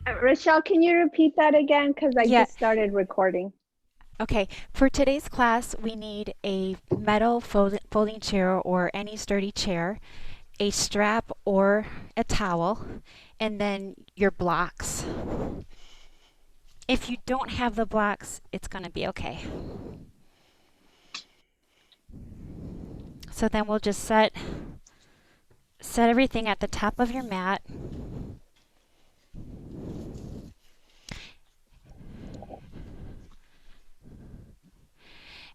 Richelle, can you repeat that again? Because I Yeah, just started recording. okay. For today's class, we need a metal folding chair or any sturdy chair, a strap or a towel, and then your blocks. If you don't have the blocks, it's going to be okay. So then we'll just set everything at the top of your mat.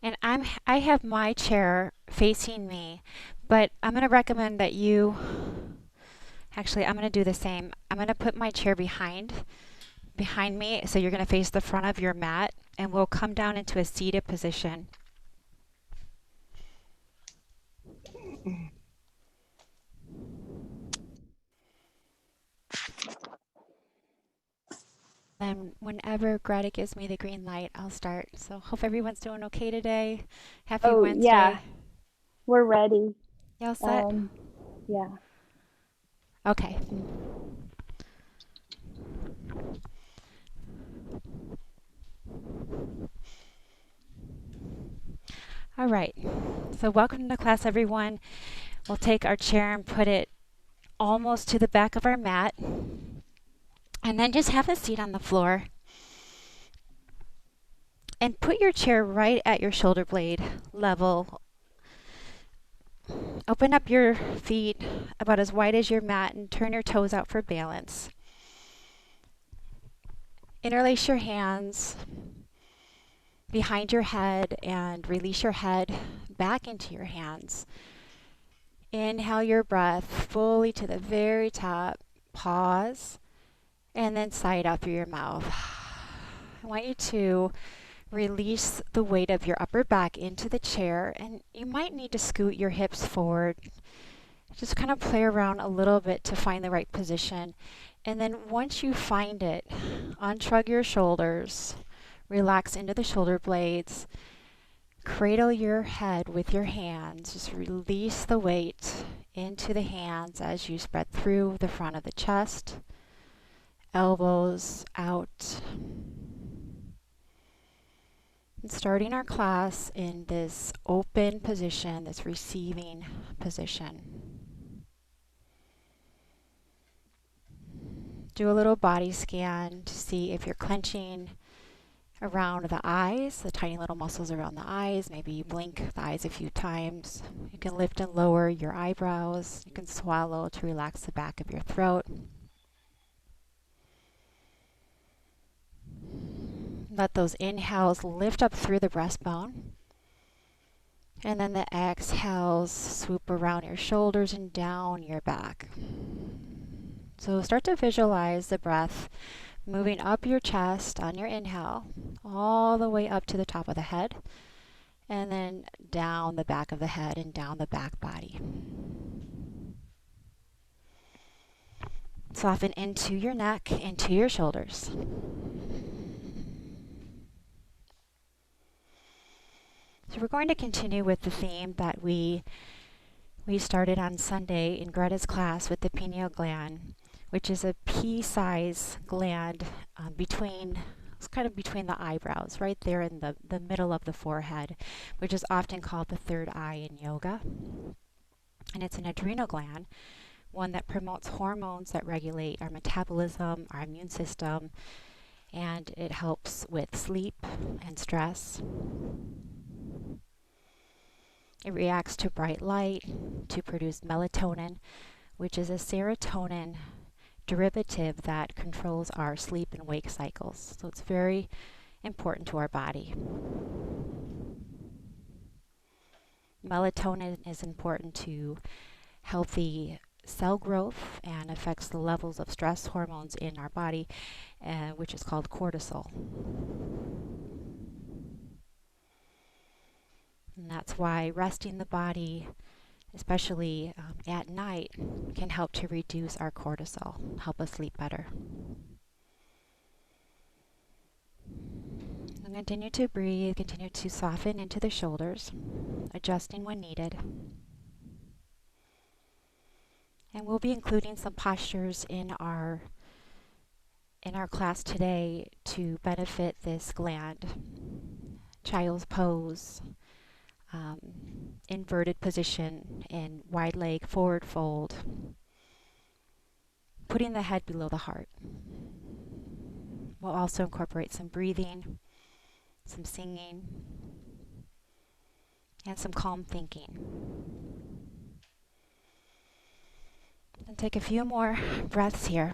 And I have my chair facing me, but I'm going to recommend that you actually I'm going to do the same. I'm going to put my chair behind me, so you're going to face the front of your mat, and we'll come down into a seated position. Then whenever Greta gives me the green light, I'll start. So hope everyone's doing okay today. Happy Oh, yeah, Wednesday. we're ready. Y'all set? Um, yeah. Okay. All right. So welcome to class, everyone. We'll take our chair and put it almost to the back of our mat, and then just have a seat on the floor. And put your chair right at your shoulder blade level. Open up your feet about as wide as your mat and turn your toes out for balance. Interlace your hands behind your head and release your head back into your hands. Inhale your breath fully to the very top. Pause and then sigh it out through your mouth. I want you to release the weight of your upper back into the chair, and you might need to scoot your hips forward. Just kind of play around a little bit to find the right position. And then once you find it, unshrug your shoulders, relax into the shoulder blades, cradle your head with your hands. Just release the weight into the hands as you spread through the front of the chest, elbows out. And starting our class in this open position, this receiving position. Do a little body scan to see if you're clenching around the eyes, the tiny little muscles around the eyes. Maybe you blink the eyes a few times. You can lift and lower your eyebrows. You can swallow to relax the back of your throat. Let those inhales lift up through the breastbone. And then the exhales swoop around your shoulders and down your back. So start to visualize the breath moving up your chest on your inhale, all the way up to the top of the head, and then down the back of the head and down the back body. Soften into your neck, into your shoulders. So we're going to continue with the theme that we started on Sunday in Greta's class with the pineal gland, which is a pea-sized gland it's kind of between the eyebrows, right there in the middle of the forehead, which is often called the third eye in yoga. And it's an adrenal gland, one that promotes hormones that regulate our metabolism, our immune system, and it helps with sleep and stress. It reacts to bright light to produce melatonin, which is a serotonin derivative that controls our sleep and wake cycles. So it's very important to our body. Melatonin is important to healthy cell growth and affects the levels of stress hormones in our body, which is called cortisol. And that's why resting the body, especially at night, can help to reduce our cortisol, help us sleep better. And continue to breathe, continue to soften into the shoulders, adjusting when needed. And we'll be including some postures in our in our class today to benefit this gland. Child's pose, inverted position in wide leg forward fold, putting the head below the heart. We'll also incorporate some breathing, some singing, and some calm thinking. And take a few more breaths here.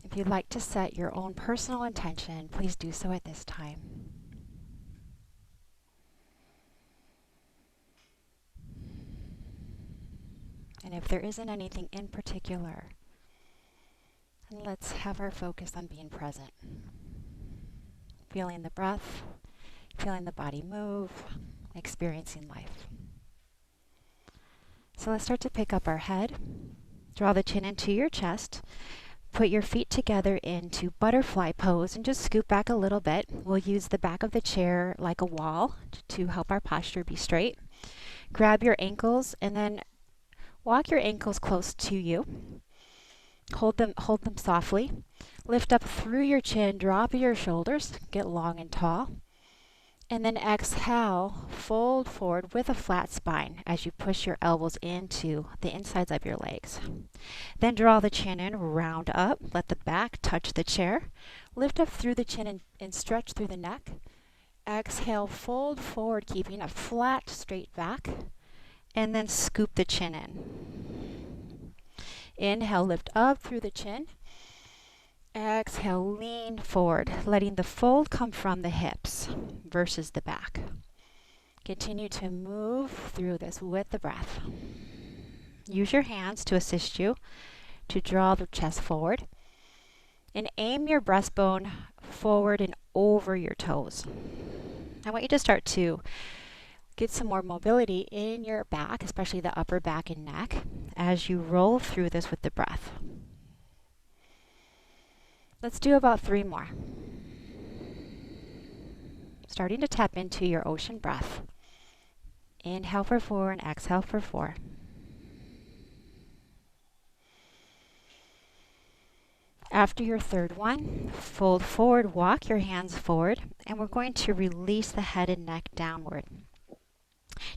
If you'd like to set your own personal intention, please do so at this time. And if there isn't anything in particular, then let's have our focus on being present. Feeling the breath, feeling the body move, experiencing life. So let's start to pick up our head. Draw the chin into your chest. Put your feet together into butterfly pose and just scoot back a little bit. We'll use the back of the chair like a wall to help our posture be straight. Grab your ankles and then walk your ankles close to you. Hold them softly. Lift up through your chin, drop your shoulders, get long and tall. And then exhale, fold forward with a flat spine as you push your elbows into the insides of your legs. Then draw the chin in, round up, let the back touch the chair. Lift up through the chin and stretch through the neck. Exhale, fold forward, keeping a flat, straight back. And then scoop the chin in. Inhale, lift up through the chin. Exhale, lean forward, letting the fold come from the hips versus the back. Continue to move through this with the breath. Use your hands to assist you to draw the chest forward. And aim your breastbone forward and over your toes. I want you to start to get some more mobility in your back, especially the upper back and neck, as you roll through this with the breath. Let's do about 3 more. Starting to tap into your ocean breath. Inhale for 4 and exhale for 4. After your third one, fold forward, walk your hands forward, and we're going to release the head and neck downward.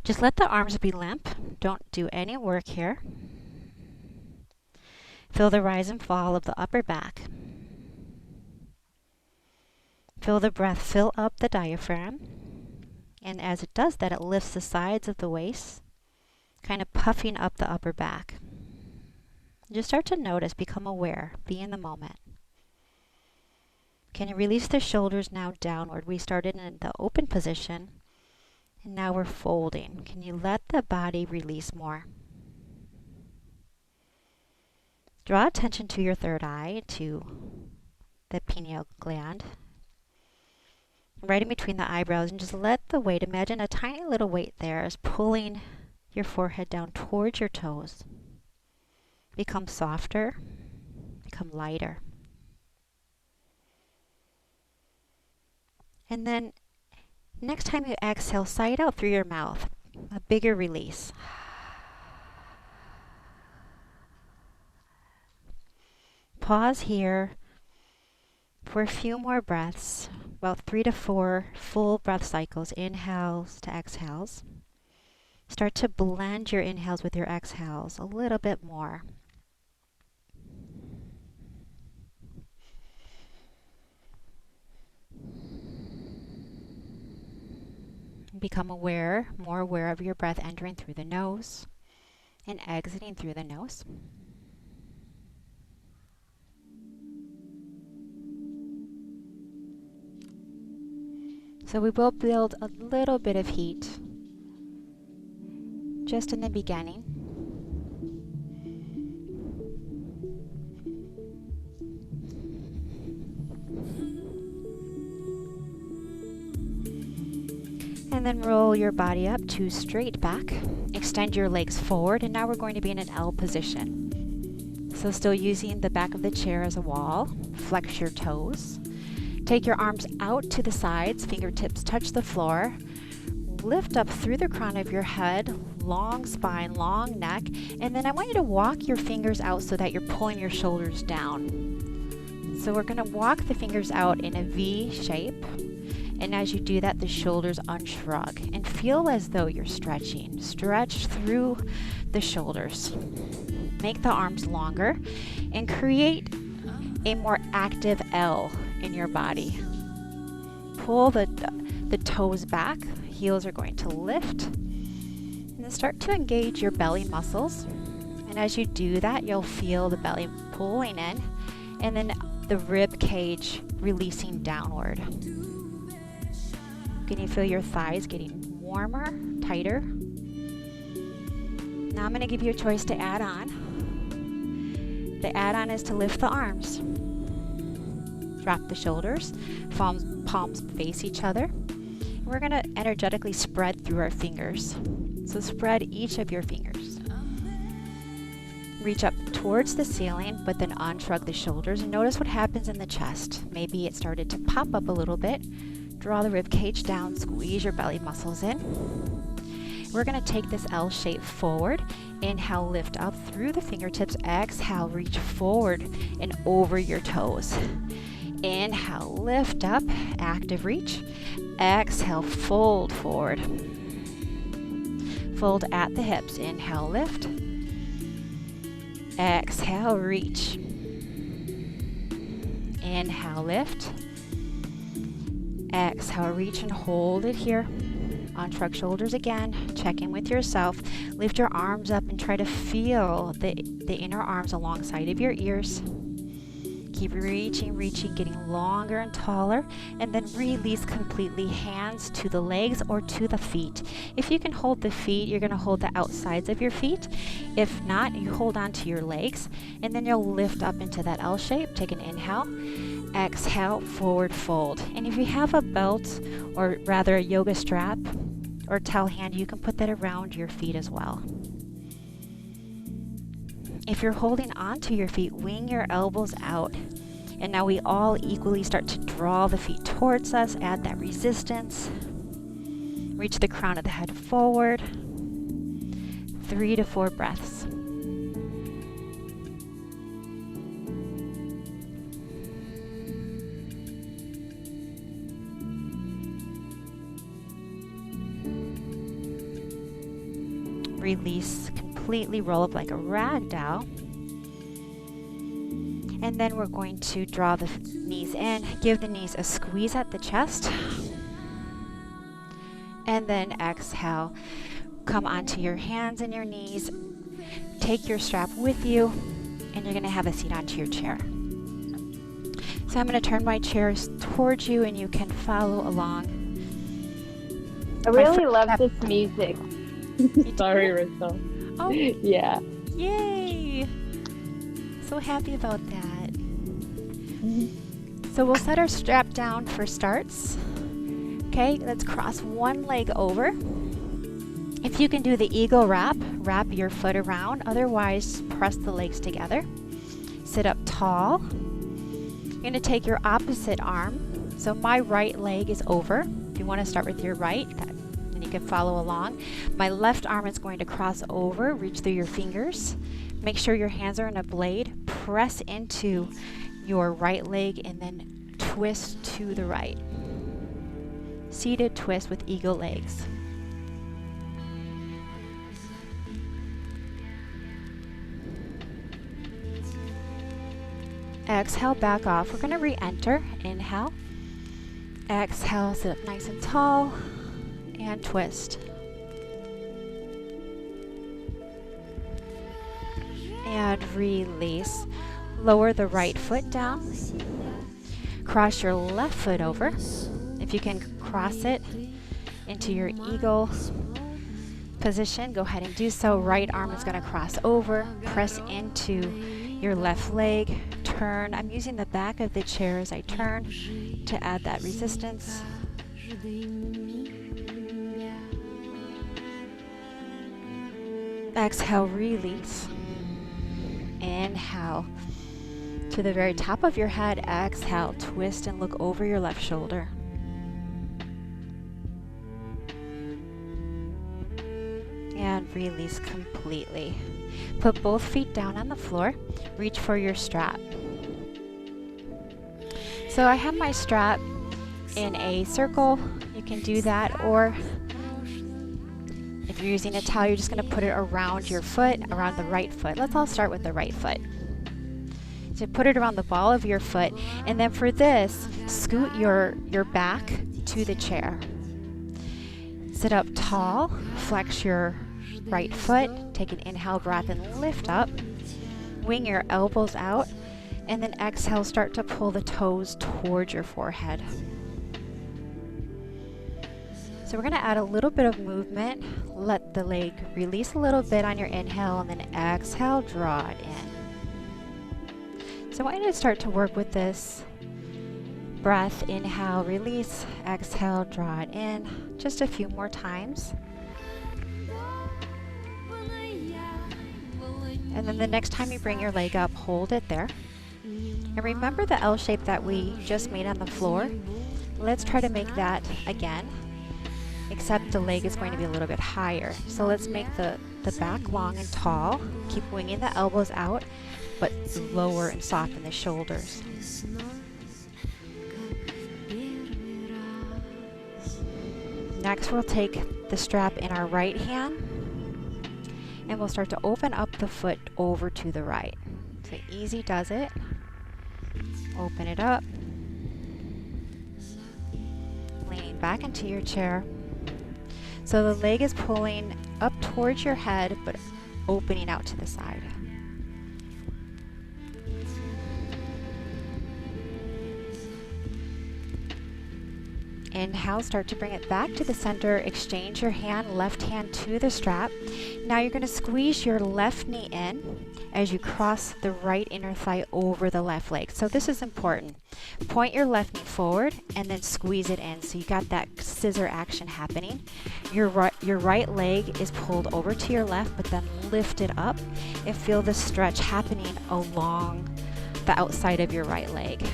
Just let the arms be limp. Don't do any work here. Feel the rise and fall of the upper back. Feel the breath fill up the diaphragm. And as it does that, it lifts the sides of the waist, kind of puffing up the upper back. Just start to notice, become aware, be in the moment. Can you release the shoulders now downward? We started in the open position, and now we're folding. Can you let the body release more? Draw attention to your third eye, to the pineal gland, right in between the eyebrows, and just let the weight, imagine a tiny little weight there is pulling your forehead down towards your toes. Become softer, become lighter. And then next time you exhale, sigh it out through your mouth, a bigger release. Pause here for a few more breaths, about 3 to 4 full breath cycles, inhales to exhales. Start to blend your inhales with your exhales a little bit more. Become aware, more aware of your breath entering through the nose and exiting through the nose. So we will build a little bit of heat just in the beginning. And then roll your body up to straight back. Extend your legs forward, and now we're going to be in an L position. So still using the back of the chair as a wall. Flex your toes. Take your arms out to the sides, fingertips touch the floor. Lift up through the crown of your head, long spine, long neck, and then I want you to walk your fingers out so that you're pulling your shoulders down. So we're going to walk the fingers out in a V shape, and as you do that, the shoulders unshrug and feel as though you're stretching. Stretch through the shoulders. Make the arms longer and create a more active L in your body. Pull the toes back. Heels are going to lift, and then start to engage your belly muscles. And as you do that, you'll feel the belly pulling in, and then the rib cage releasing downward. Can you feel your thighs getting warmer, tighter? Now I'm going to give you a choice to add on. The add-on is to lift the arms. Drop the shoulders, palms face each other. We're going to energetically spread through our fingers. So spread each of your fingers. Reach up towards the ceiling, but then unshrug the shoulders and notice what happens in the chest. Maybe it started to pop up a little bit. Draw the rib cage down, squeeze your belly muscles in. We're going to take this L shape forward. Inhale, lift up through the fingertips. Exhale, reach forward and over your toes. Inhale, lift up, active reach. Exhale, fold forward. Fold at the hips. Inhale, lift. Exhale, reach. Inhale, lift. Exhale, reach and hold it here. Unshrug shoulders again. Check in with yourself. Lift your arms up and try to feel the inner arms alongside of your ears. Keep reaching, getting longer and taller, and then release completely. Hands to the legs or to the feet. If you can hold the feet, you're going to hold the outsides of your feet. If not, you hold on to your legs, and then you'll lift up into that L shape. Take an inhale, exhale, forward fold. And if you have a belt, or rather a yoga strap or towel hand, you can put that around your feet as well. If you're holding on to your feet, wing your elbows out. And now we all equally start to draw the feet towards us. Add that resistance. Reach the crown of the head forward. 3 to 4 breaths. Release. Completely roll up like a rag doll. And then we're going to draw the knees in, give the knees a squeeze at the chest. And then exhale, come onto your hands and your knees. Take your strap with you, and you're going to have a seat onto your chair. So I'm going to turn my chairs towards you, and you can follow along. I really love this music. Sorry, Richelle. Oh, Yeah. yay! So happy about that. So we'll set our strap down for starts. Okay, let's cross one leg over. If you can do the eagle wrap your foot around. Otherwise, press the legs together. Sit up tall. You're going to take your opposite arm. So my right leg is over. If you want to start with your right, and you can follow along. My left arm is going to cross over, reach through your fingers. Make sure your hands are in a blade. Press into your right leg and then twist to the right. Seated twist with eagle legs. Exhale, back off. We're going to re-enter. Inhale. Exhale, sit up nice and tall. And twist. And release. Lower the right foot down. Cross your left foot over. If you can cross it into your eagle position, go ahead and do so. Right arm is going to cross over. Press into your left leg. Turn. I'm using the back of the chair as I turn to add that resistance. Exhale, release. Inhale. To the very top of your head, exhale, twist and look over your left shoulder. And release completely. Put both feet down on the floor. Reach for your strap. So I have my strap in a circle. You can do that, or if you're using a towel, you're just going to put it around your foot, around the right foot. Let's all start with the right foot. So put it around the ball of your foot, and then for this, scoot your back to the chair. Sit up tall, flex your right foot, take an inhale breath and lift up. Wing your elbows out, and then exhale, start to pull the toes towards your forehead. So we're going to add a little bit of movement. Let the leg release a little bit on your inhale, and then exhale, draw it in. So I want you to start to work with this breath. Inhale, release, exhale, draw it in. Just a few more times. And then the next time you bring your leg up, hold it there. And remember the L shape that we just made on the floor? Let's try to make that again, except the leg is going to be a little bit higher. So let's make the back long and tall. Keep winging the elbows out, but lower and soften the shoulders. Next, we'll take the strap in our right hand, and we'll start to open up the foot over to the right. So easy does it. Open it up. Leaning back into your chair. So the leg is pulling up towards your head, but opening out to the side. Inhale, start to bring it back to the center. Exchange your left hand to the strap. Now you're going to squeeze your left knee in as you cross the right inner thigh over the left leg. So this is important. Point your left knee forward and then squeeze it in. So you got that scissor action happening. Your right leg is pulled over to your left, but then lift it up and feel the stretch happening along the outside of your right leg.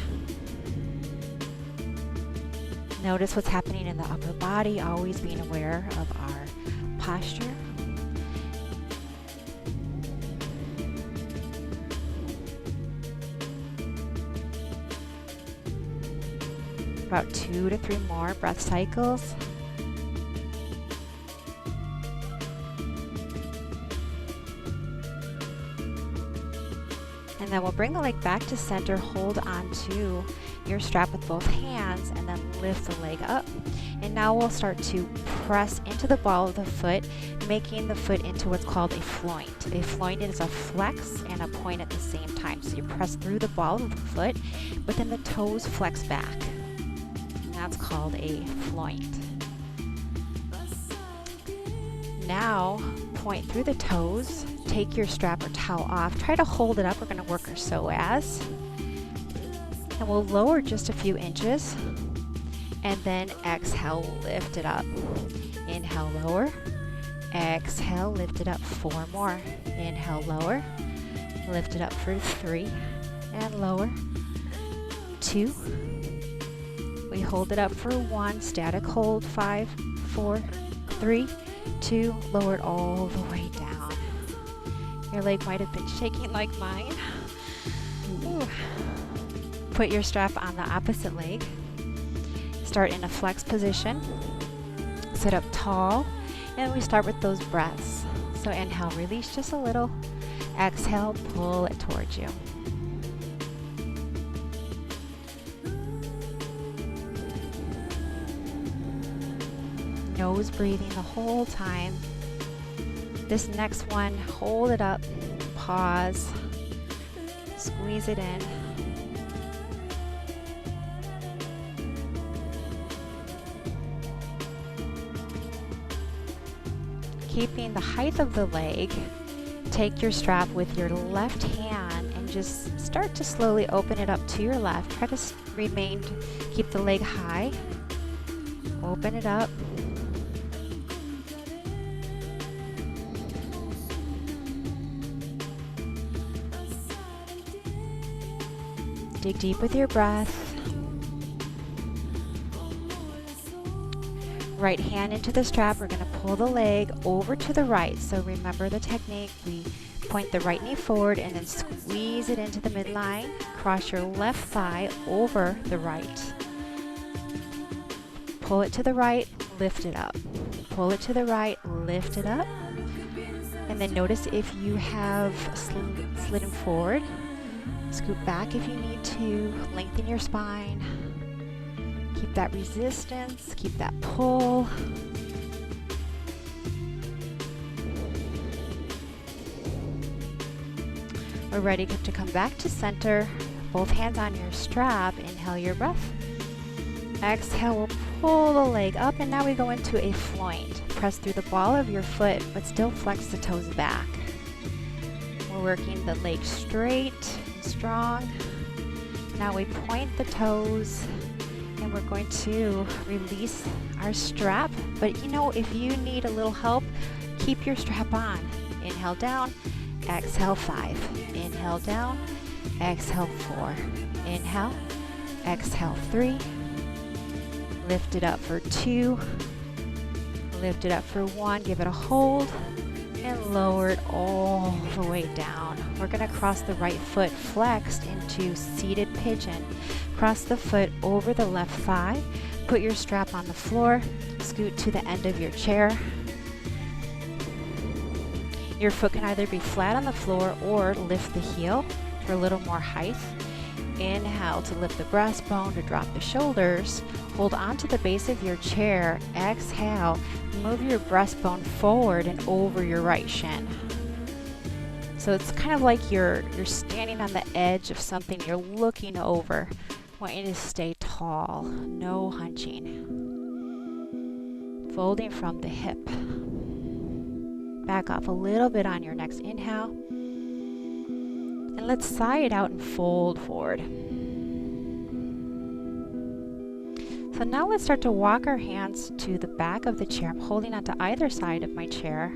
Notice what's happening in the upper body, always being aware of our posture. About 2 to 3 more breath cycles. And then we'll bring the leg back to center, hold on to your strap with both hands, and then lift the leg up. And now we'll start to press into the ball of the foot, making the foot into what's called a floint. A floint is a flex and a point at the same time. So you press through the ball of the foot, but then the toes flex back. And that's called a floint. Now, point through the toes, take your strap or towel off, try to hold it up. We're going to work our psoas. And we'll lower just a few inches, and then exhale, lift it up. Inhale, lower. Exhale, lift it up. 4 more. Inhale, lower. Lift it up for 3, and lower. 2. We hold it up for 1. Static hold. 5, 4, 3, 2. Lower it all the way down. Your leg might have been shaking like mine. Ooh. Put your strap on the opposite leg. Start in a flex position. Sit up tall. And we start with those breaths. So inhale, release just a little. Exhale, pull it towards you. Nose breathing the whole time. This next one, hold it up. Pause. Squeeze it in. Keeping the height of the leg, take your strap with your left hand and just start to slowly open it up to your left. Try to keep the leg high. Open it up. Dig deep with your breath. Right hand into the strap. We're going to pull the leg over to the right. So remember the technique. We point the right knee forward and then squeeze it into the midline. Cross your left thigh over the right. Pull it to the right, lift it up. Pull it to the right, lift it up. And then notice if you have slidden forward. Scoot back if you need to. Lengthen your spine. Keep that resistance, keep that pull. We're ready to come back to center. Both hands on your strap. Inhale your breath. Exhale, we'll pull the leg up, and now we go into a floint. Press through the ball of your foot, but still flex the toes back. We're working the leg straight and strong. Now we point the toes. And we're going to release our strap. But you know, if you need a little help, keep your strap on. Inhale down, exhale 5. Inhale down, exhale 4. Inhale, exhale 3. Lift it up for 2. Lift it up for 1. Give it a hold. And lower it all the way down. We're going to cross the right foot flexed into seated pigeon. Cross the foot over the left thigh. Put your strap on the floor. Scoot to the end of your chair. Your foot can either be flat on the floor or lift the heel for a little more height. Inhale to lift the breastbone, to drop the shoulders. Hold on to the base of your chair. Exhale, move your breastbone forward and over your right shin. So it's kind of like you're standing on the edge of something you're looking over. I want you to stay tall, no hunching. Folding from the hip. Back off a little bit on your next inhale. And let's sigh it out and fold forward. So now let's start to walk our hands to the back of the chair. I'm holding onto either side of my chair.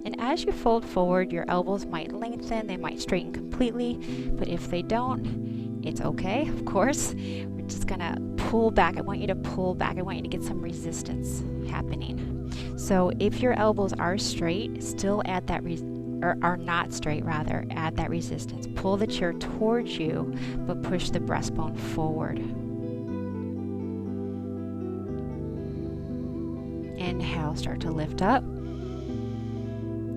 And as you fold forward, your elbows might lengthen, they might straighten completely, but if they don't, it's okay, of course. We're just gonna pull back. I want you to pull back. I want you to get some resistance happening. So if your elbows are straight, still add that or are not straight rather, add that resistance. Pull the chair towards you, but push the breastbone forward. Inhale, start to lift up.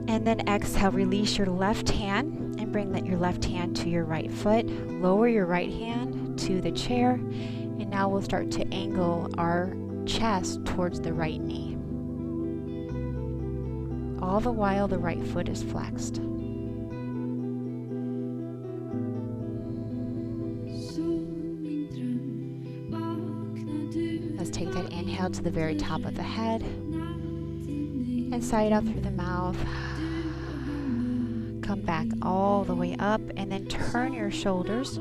And then exhale, release your left hand and bring your left hand to your right foot. Lower your right hand to the chair. And now we'll start to angle our chest towards the right knee. All the while the right foot is flexed. Let's take that inhale to the very top of the head and sigh it out through the mouth. Come back all the way up and then turn your shoulders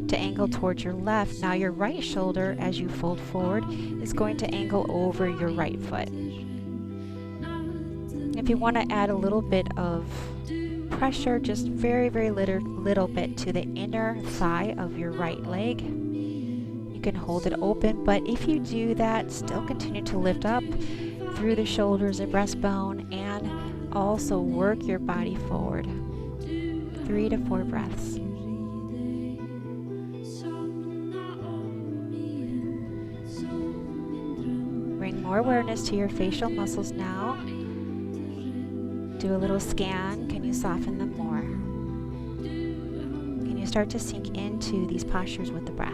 to angle towards your left. Now your right shoulder, as you fold forward, is going to angle over your right foot. If you want to add a little bit of pressure, just very, very little bit to the inner thigh of your right leg, you can hold it open. But if you do that, still continue to lift up through the shoulders and breastbone and also work your body forward. 3 to 4 breaths. Bring more awareness to your facial muscles now. Do a little scan. Can you soften them more? Can you start to sink into these postures with the breath?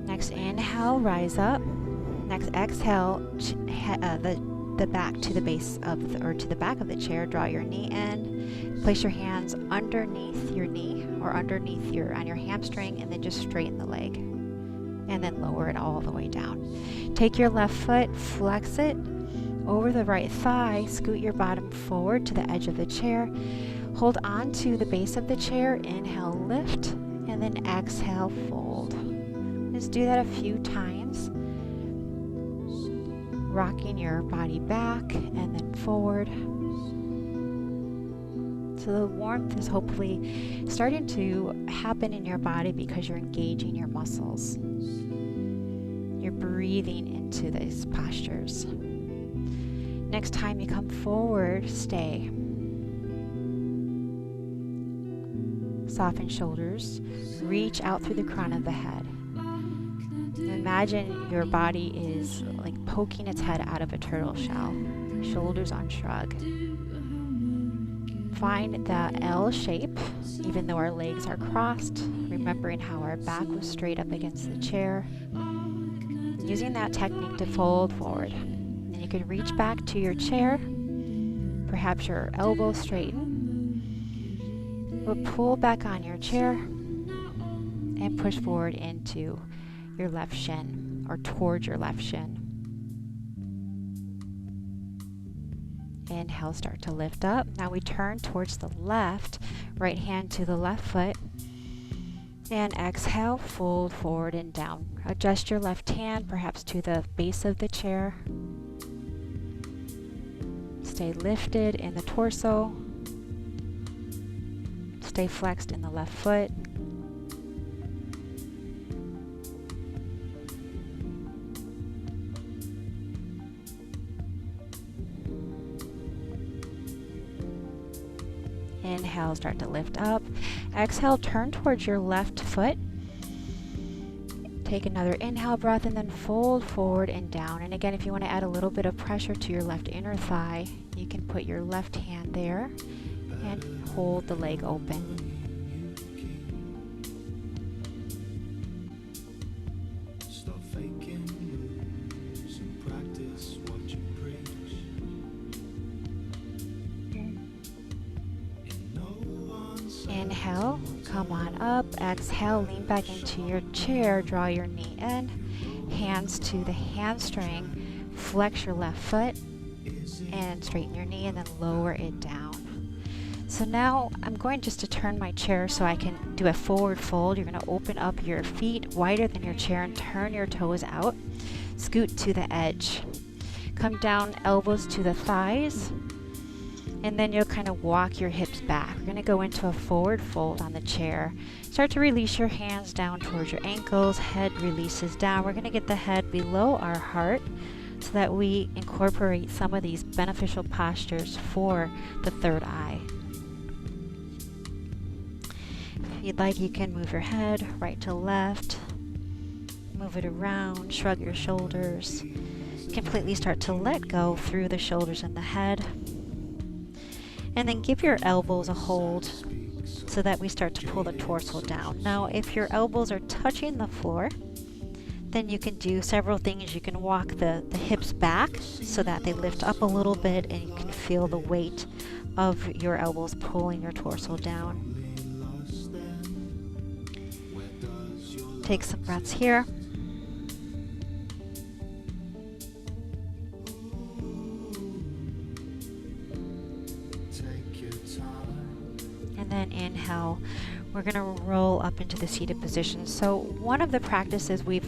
Next inhale, rise up. Next exhale, the back to the base of to the back of the chair. Draw your knee in. Place your hands underneath your knee or underneath on your hamstring, and then just straighten the leg. And then lower it all the way down. Take your left foot, flex it over the right thigh. Scoot your bottom forward to the edge of the chair. Hold on to the base of the chair. Inhale, lift, and then exhale, fold. Just do that a few times. rocking your body back and then forward. So the warmth is hopefully starting to happen in your body because you're engaging your muscles. You're breathing into these postures. Next time you come forward, stay. Soften shoulders. Reach out through the crown of the head. Imagine your body is like poking its head out of a turtle shell. Shoulders on shrug. Find the L shape, even though our legs are crossed, remembering how our back was straight up against the chair. Using that technique to fold forward. And you can reach back to your chair, perhaps your elbows straighten. But pull back on your chair and push forward into your left shin or towards your left shin. Inhale, start to lift up. Now we turn towards the left, right hand to the left foot. And exhale, fold forward and down. Adjust your left hand perhaps to the base of the chair. Stay lifted in the torso. Stay flexed in the left foot. Inhale, start to lift up. Exhale, turn towards your left foot. Take another inhale breath and then fold forward and down. And again, if you want to add a little bit of pressure to your left inner thigh, you can put your left hand there and hold the leg open. Inhale, come on up. Exhale, lean back into your chair. Draw your knee in. Hands to the hamstring. Flex your left foot and straighten your knee and then lower it down. So now I'm going just to turn my chair so I can do a forward fold. You're going to open up your feet wider than your chair and turn your toes out. Scoot to the edge. Come down, elbows to the thighs. And then you'll kind of walk your hips back. We're going to go into a forward fold on the chair. Start to release your hands down towards your ankles. Head releases down. We're going to get the head below our heart so that we incorporate some of these beneficial postures for the third eye. If you'd like, you can move your head right to left. Move it around. Shrug your shoulders. Completely start to let go through the shoulders and the head. And then give your elbows a hold so that we start to pull the torso down. Now, if your elbows are touching the floor, then you can do several things. You can walk the hips back so that they lift up a little bit and you can feel the weight of your elbows pulling your torso down. Take some breaths here. And then inhale, we're going to roll up into the seated position. So one of the practices we're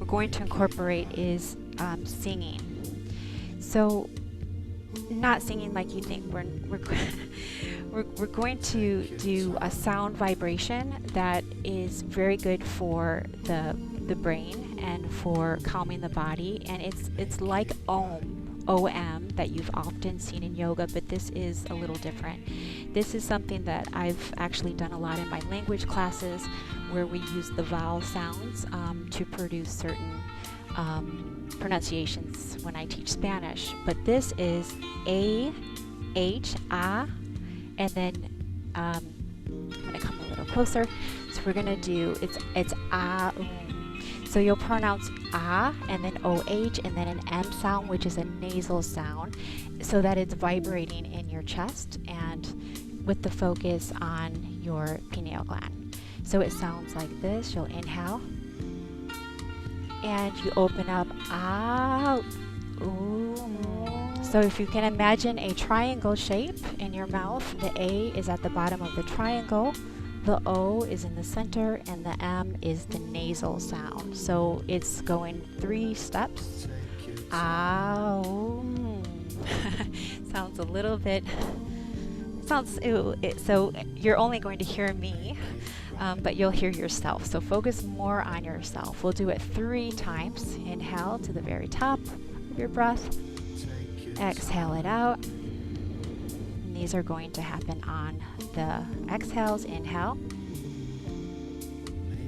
going to incorporate is singing. So not singing like you think. We're going to do a sound vibration that is very good for the brain and for calming the body. And it's like OM that you've often seen in yoga, but this is a little different. This is something that I've actually done a lot in my language classes where we use the vowel sounds to produce certain pronunciations when I teach Spanish. But this is A, H, A, and then I'm going to come a little closer. So we're going to do, it's A, So you'll pronounce ah and then OH and then an M sound, which is a nasal sound, so that it's vibrating in your chest and with the focus on your pineal gland. So it sounds like this. You'll inhale and you open up ah, ooh. So if you can imagine a triangle shape in your mouth, the A is at the bottom of the triangle, the O is in the center, and the M is the nasal sound. So it's going 3 steps. Ow. Sounds a little bit, so you're only going to hear me, but you'll hear yourself. So focus more on yourself. We'll do it 3 times. Inhale to the very top of your breath. Exhale it out. And these are going to happen on the exhales. Inhale.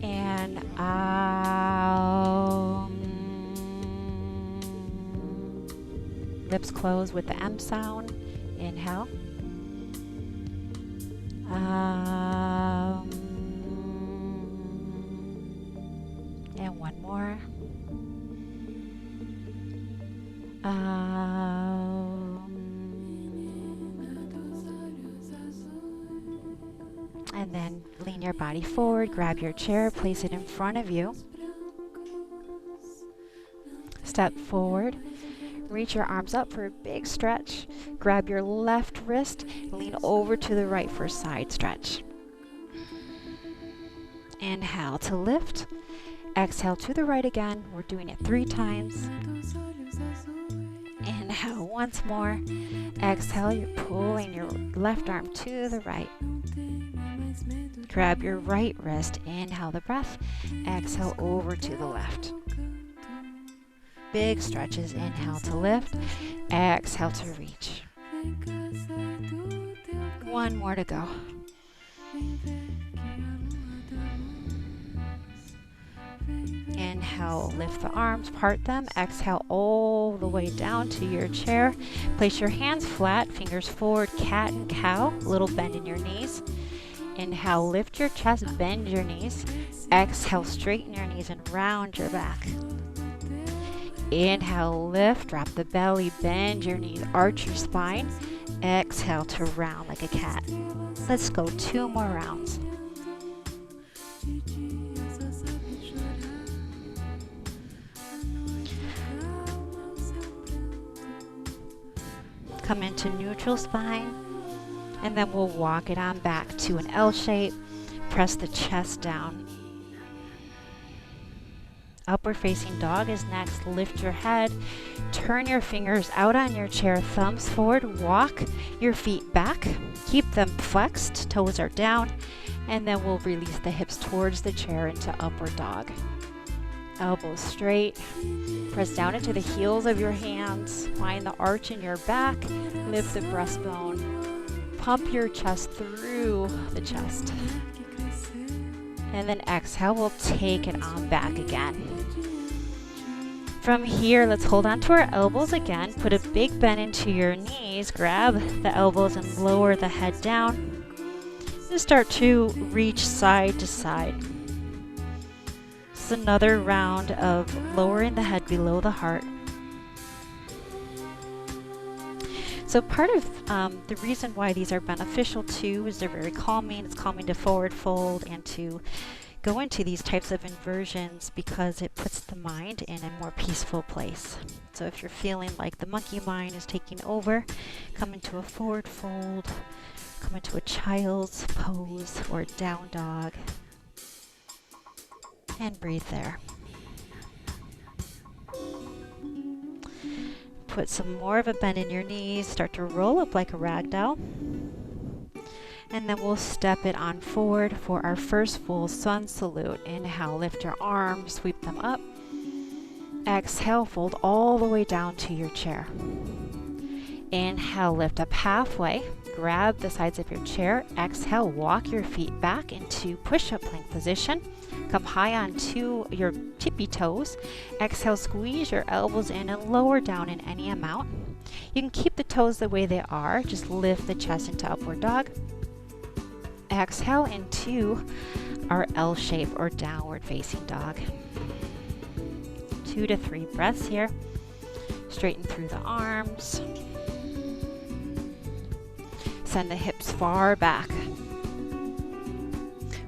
And out. Lips close with the M sound. Inhale. And one more. And then lean your body forward, grab your chair, place it in front of you. Step forward, reach your arms up for a big stretch. Grab your left wrist, lean over to the right for a side stretch. Inhale to lift. Exhale to the right again. We're doing it 3 times. Inhale once more. Exhale, you're pulling your left arm to the right. Grab your right wrist. Inhale the breath. Exhale over to the left. Big stretches. Inhale to lift. Exhale to reach. One more to go. Inhale, lift the arms, part them. Exhale all the way down to your chair. Place your hands flat, fingers forward, cat and cow. Little bend in your knees. Inhale, lift your chest, bend your knees. Exhale, straighten your knees and round your back. Inhale, lift, drop the belly, bend your knees, arch your spine. Exhale to round like a cat. Let's go 2 more rounds. Come into neutral spine, and then we'll walk it on back to an L shape. Press the chest down. Upward facing dog is next. Lift your head, turn your fingers out on your chair, thumbs forward, walk your feet back, keep them flexed, toes are down, and then we'll release the hips towards the chair into upward dog. Elbows straight, press down into the heels of your hands, find the arch in your back, lift the breastbone, pump your chest through the chest. And then exhale, we'll take it on back again. From here, let's hold on to our elbows again. Put a big bend into your knees. Grab the elbows and lower the head down. And start to reach side to side. It's another round of lowering the head below the heart. So part of the reason why these are beneficial too is they're very calming. It's calming to forward fold and to go into these types of inversions because it puts the mind in a more peaceful place. So if you're feeling like the monkey mind is taking over, come into a forward fold, come into a child's pose or down dog, and breathe there. Put some more of a bend in your knees, start to roll up like a rag doll. And then we'll step it on forward for our first full sun salute. Inhale, lift your arms, sweep them up. Exhale, fold all the way down to your chair. Inhale, lift up halfway, grab the sides of your chair. Exhale, walk your feet back into push-up plank position. Come high onto your tippy toes. Exhale, squeeze your elbows in and lower down in any amount. You can keep the toes the way they are. Just lift the chest into upward dog. Exhale into our L shape or downward facing dog. 2 to 3 breaths here. Straighten through the arms. Send the hips far back.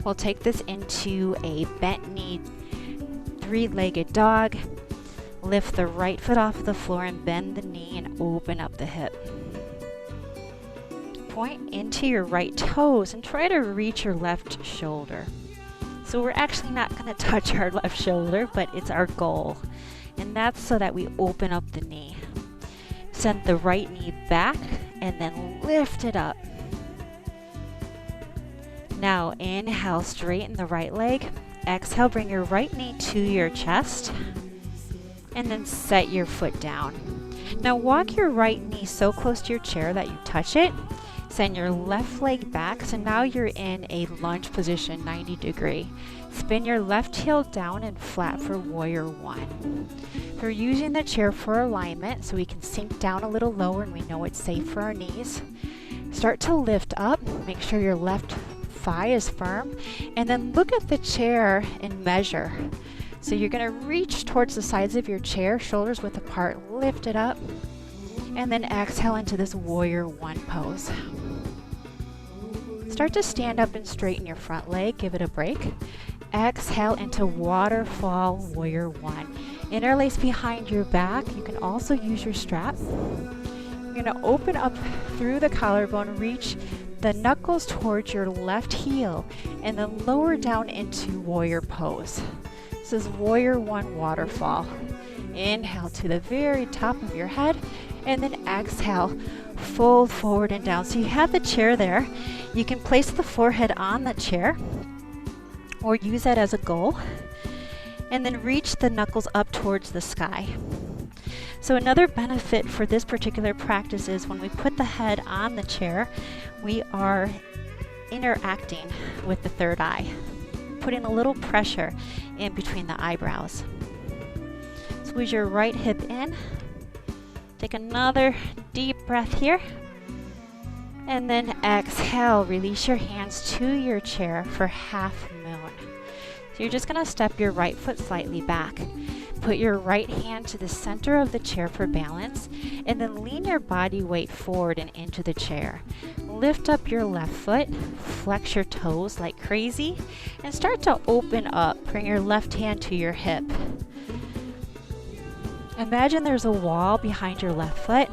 We'll take this into a bent knee, 3-legged dog. Lift the right foot off the floor and bend the knee and open up the hip. Point into your right toes and try to reach your left shoulder. So we're actually not going to touch our left shoulder, but it's our goal and that's so that we open up the knee. Send the right knee back and then lift it up. Now inhale, straighten the right leg. Exhale, bring your right knee to your chest and then set your foot down. Now walk your right knee so close to your chair that you touch it. Send your left leg back, so now you're in a lunge position, 90 degree. Spin your left heel down and flat for warrior one. We're using the chair for alignment so we can sink down a little lower and we know it's safe for our knees. Start to lift up, make sure your left thigh is firm, and then look at the chair and measure. So you're going to reach towards the sides of your chair, shoulders width apart, lift it up, and then exhale into this warrior one pose. Start to stand up and straighten your front leg, give it a break. Exhale into waterfall warrior one. Interlace behind your back. You can also use your strap. You're going to open up through the collarbone, reach the knuckles towards your left heel, and then lower down into warrior pose. This is warrior one waterfall. Inhale to the very top of your head, and then exhale, fold forward and down. So you have the chair there. You can place the forehead on the chair or use that as a goal, and then reach the knuckles up towards the sky. So another benefit for this particular practice is when we put the head on the chair, we are interacting with the third eye, putting a little pressure in between the eyebrows. Squeeze your right hip in. Take another deep breath here. And then exhale, release your hands to your chair for half moon. So you're just going to step your right foot slightly back. Put your right hand to the center of the chair for balance, and then lean your body weight forward and into the chair. Lift up your left foot, flex your toes like crazy, and start to open up. Bring your left hand to your hip. Imagine there's a wall behind your left foot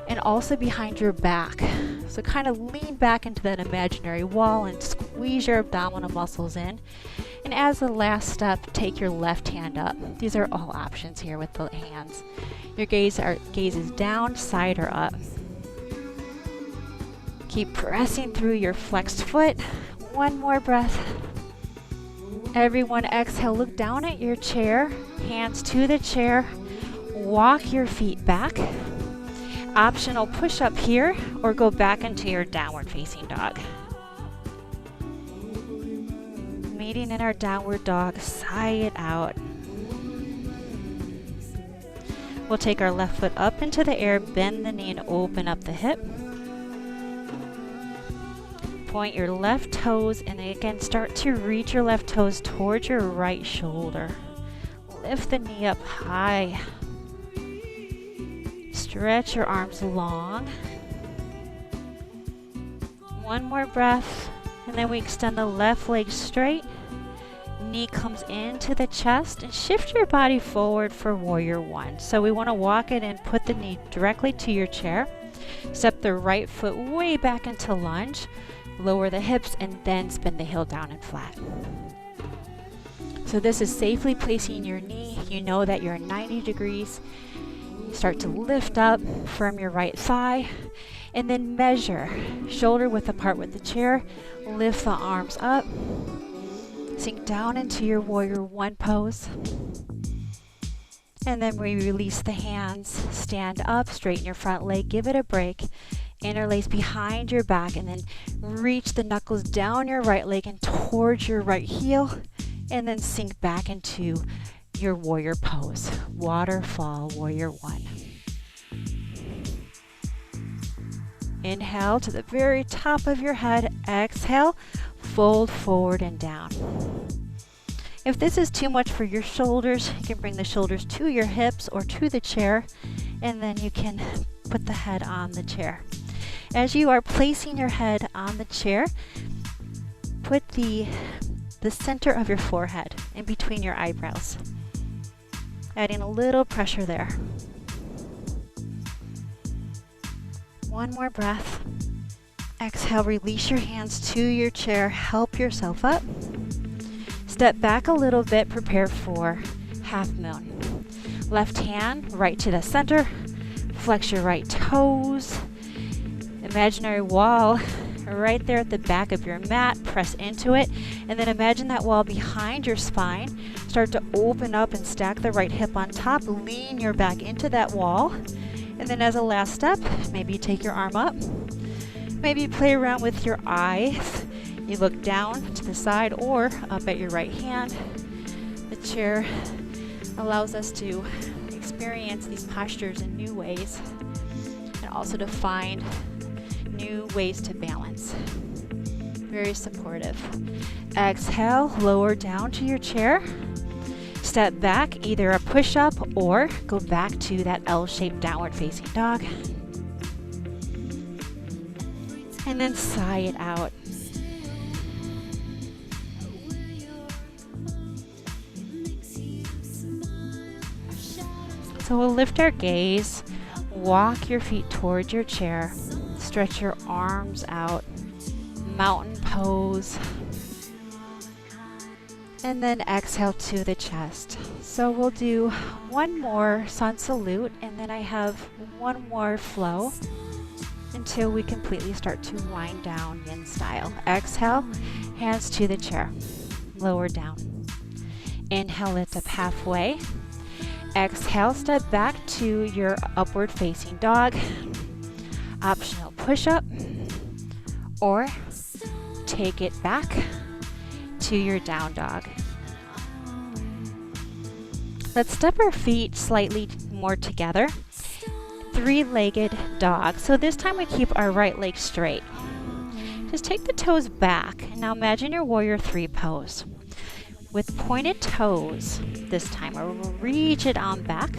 and also behind your back. So kind of lean back into that imaginary wall and squeeze your abdominal muscles in. And as the last step, take your left hand up. These are all options here with the hands. Your gaze is down, side, or up. Keep pressing through your flexed foot. One more breath. Everyone exhale, look down at your chair, hands to the chair. Walk your feet back. Optional push up here or go back into your downward facing dog. Meeting in our downward dog, sigh it out. We'll take our left foot up into the air, bend the knee and open up the hip. Point your left toes and again start to reach your left toes towards your right shoulder. Lift the knee up high. Stretch your arms long. One more breath, and then we extend the left leg straight. Knee comes into the chest and shift your body forward for warrior one. So we want to walk it in, put the knee directly to your chair. Step the right foot way back into lunge. Lower the hips and then spin the heel down and flat. So this is safely placing your knee. You know that you're 90 degrees. Start to lift up, firm your right thigh, and then measure. Shoulder width apart with the chair. Lift the arms up. Sink down into your warrior one pose. And then we release the hands. Stand up, straighten your front leg, give it a break. Interlace behind your back and then reach the knuckles down your right leg and towards your right heel. And then sink back into your warrior pose. Waterfall warrior one. Inhale to the very top of your head. Exhale, fold forward and down. If this is too much for your shoulders, you can bring the shoulders to your hips or to the chair, and then you can put the head on the chair. As you are placing your head on the chair, put the center of your forehead in between your eyebrows, adding a little pressure there. One more breath. Exhale, release your hands to your chair, help yourself up. Step back a little bit, prepare for half moon. Left hand right to the center. Flex your right toes. Imaginary wall right there at the back of your mat. Press into it. And then imagine that wall behind your spine. Start to open up and stack the right hip on top. Lean your back into that wall. And then as a last step, maybe you take your arm up. Maybe you play around with your eyes. You look down to the side or up at your right hand. The chair allows us to experience these postures in new ways and also to find new ways to balance. Very supportive. Exhale, lower down to your chair. Step back, either a push-up or go back to that L-shaped downward facing dog. And then sigh it out. So we'll lift our gaze, walk your feet towards your chair, stretch your arms out, mountain pose, and then exhale to the chest. So we'll do one more sun salute, and then I have one more flow until we completely start to wind down yin style. Exhale, hands to the chair, lower down. Inhale, lift up halfway. Exhale, step back to your upward facing dog. Optional push-up, or take it back to your down dog. Let's step our feet slightly more together. Three-legged dog. So this time we keep our right leg straight. Just take the toes back. Now imagine your warrior three pose. With pointed toes this time, or reach it on back.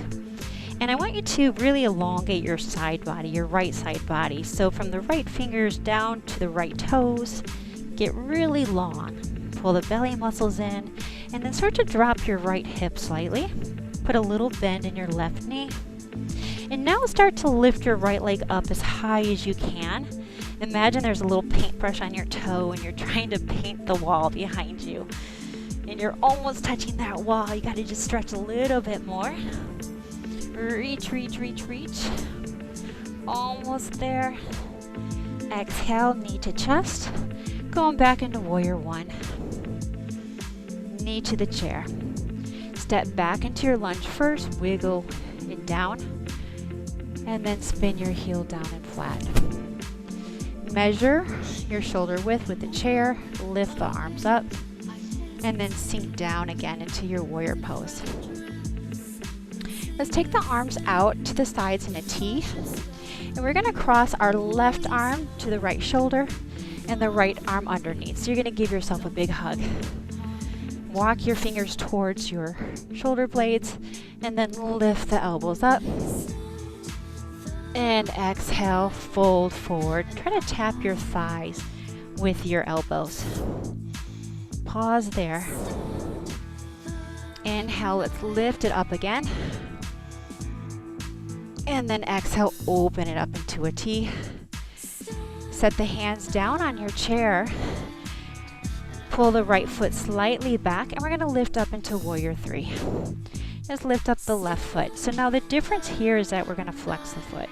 And I want you to really elongate your side body, your right side body. So from the right fingers down to the right toes, get really long. Pull the belly muscles in, and then start to drop your right hip slightly. Put a little bend in your left knee. And now start to lift your right leg up as high as you can. Imagine there's a little paintbrush on your toe and you're trying to paint the wall behind you. And you're almost touching that wall. You gotta just stretch a little bit more. Reach, reach, reach, reach. Almost there. Exhale, knee to chest. Going back into warrior one. Knee to the chair. Step back into your lunge first. Wiggle it down. And then spin your heel down and flat. Measure your shoulder width with the chair. Lift the arms up. And then sink down again into your warrior pose. Let's take the arms out to the sides in a T. And we're going to cross our left arm to the right shoulder and the right arm underneath. So you're going to give yourself a big hug. Walk your fingers towards your shoulder blades and then lift the elbows up. And exhale, fold forward. Try to tap your thighs with your elbows. Pause there. Inhale, let's lift it up again. And then exhale, open it up into a T. Set the hands down on your chair. Pull the right foot slightly back, and we're going to lift up into warrior three. Just lift up the left foot. So now the difference here is that we're going to flex the foot.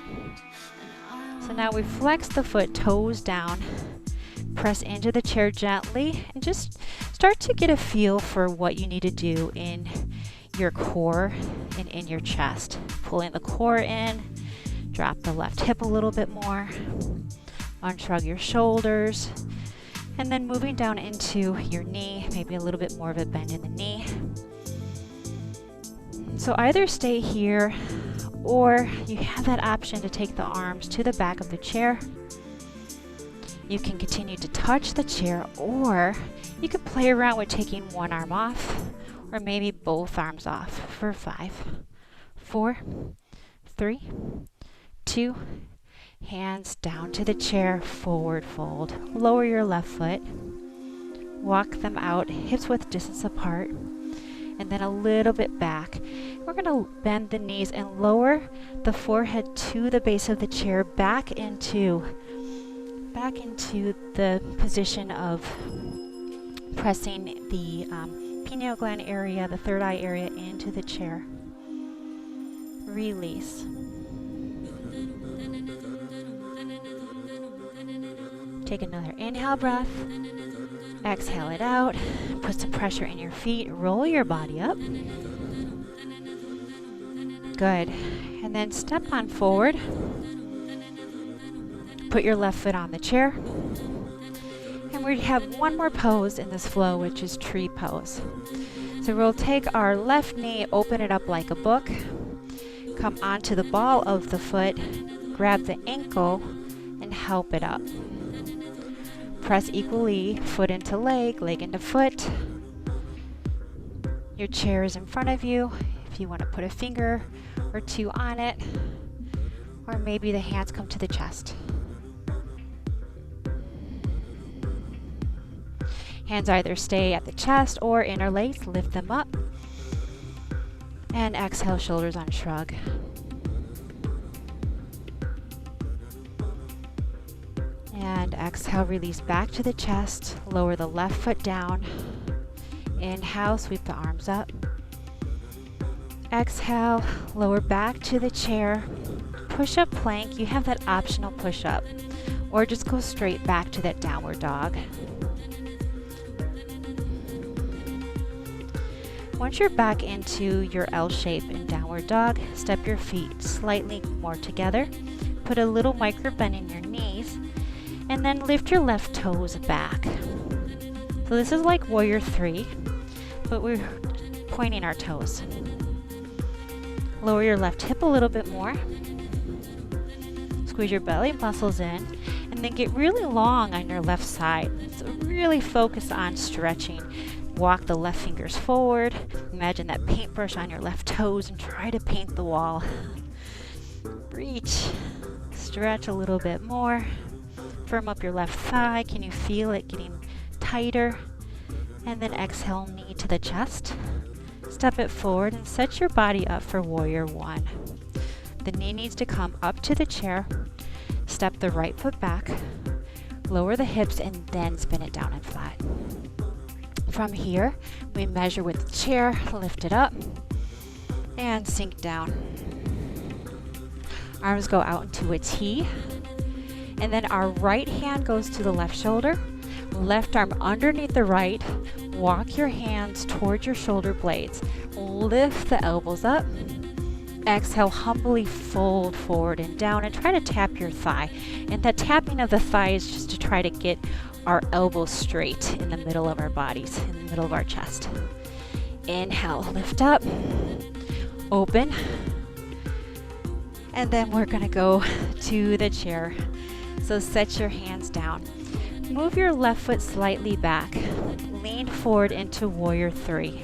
So now we flex the foot, toes down. Press into the chair gently and just start to get a feel for what you need to do in your core and in your chest. Pulling the core in, drop the left hip a little bit more, unshrug your shoulders, and then moving down into your knee, maybe a little bit more of a bend in the knee. So either stay here or you have that option to take the arms to the back of the chair. You can continue to touch the chair, or you could play around with taking one arm off or maybe both arms off for 5, 4, 3, 2, hands down to the chair, forward fold. Lower your left foot, walk them out, hips width distance apart, and then a little bit back. We're going to bend the knees and lower the forehead to the base of the chair, back into the position of pressing the pineal gland area, the third eye area into the chair. release. Take another inhale breath. Exhale it out. Put some pressure in your feet. Roll your body up. Good. And then step on forward. Put your left foot on the chair. And we have one more pose in this flow, which is tree pose. So we'll take our left knee, open it up like a book, come onto the ball of the foot, grab the ankle, and help it up. Press equally, foot into leg, leg into foot. Your chair is in front of you. If you want to put a finger or two on it, or maybe the hands come to the chest. Hands either stay at the chest or interlace, lift them up. And exhale, shoulders on shrug. And exhale, release back to the chest. Lower the left foot down. Inhale, sweep the arms up. Exhale, lower back to the chair. Push-up plank, you have that optional push-up. Or just go straight back to that downward dog. Once you're back into your L shape in downward dog, step your feet slightly more together. Put a little micro bend in your knees, and then lift your left toes back. So this is like warrior 3, but we're pointing our toes. Lower your left hip a little bit more. Squeeze your belly muscles in, and then get really long on your left side. So really focus on stretching. Walk the left fingers forward. Imagine that paintbrush on your left toes and try to paint the wall. Reach. Stretch a little bit more. Firm up your left thigh. Can you feel it getting tighter? And then exhale, knee to the chest. Step it forward and set your body up for warrior 1. The knee needs to come up to the chair. Step the right foot back. Lower the hips and then spin it down and flat. From here, we measure with the chair, lift it up, and sink down. Arms go out into a T, and then our right hand goes to the left shoulder, left arm underneath the right, walk your hands towards your shoulder blades, lift the elbows up, exhale, humbly fold forward and down, and try to tap your thigh. And that tapping of the thigh is just to try to get our elbows straight in the middle of our bodies, in the middle of our chest. Inhale, lift up, open, and then we're gonna go to the chair. So set your hands down. Move your left foot slightly back. Lean forward into warrior 3.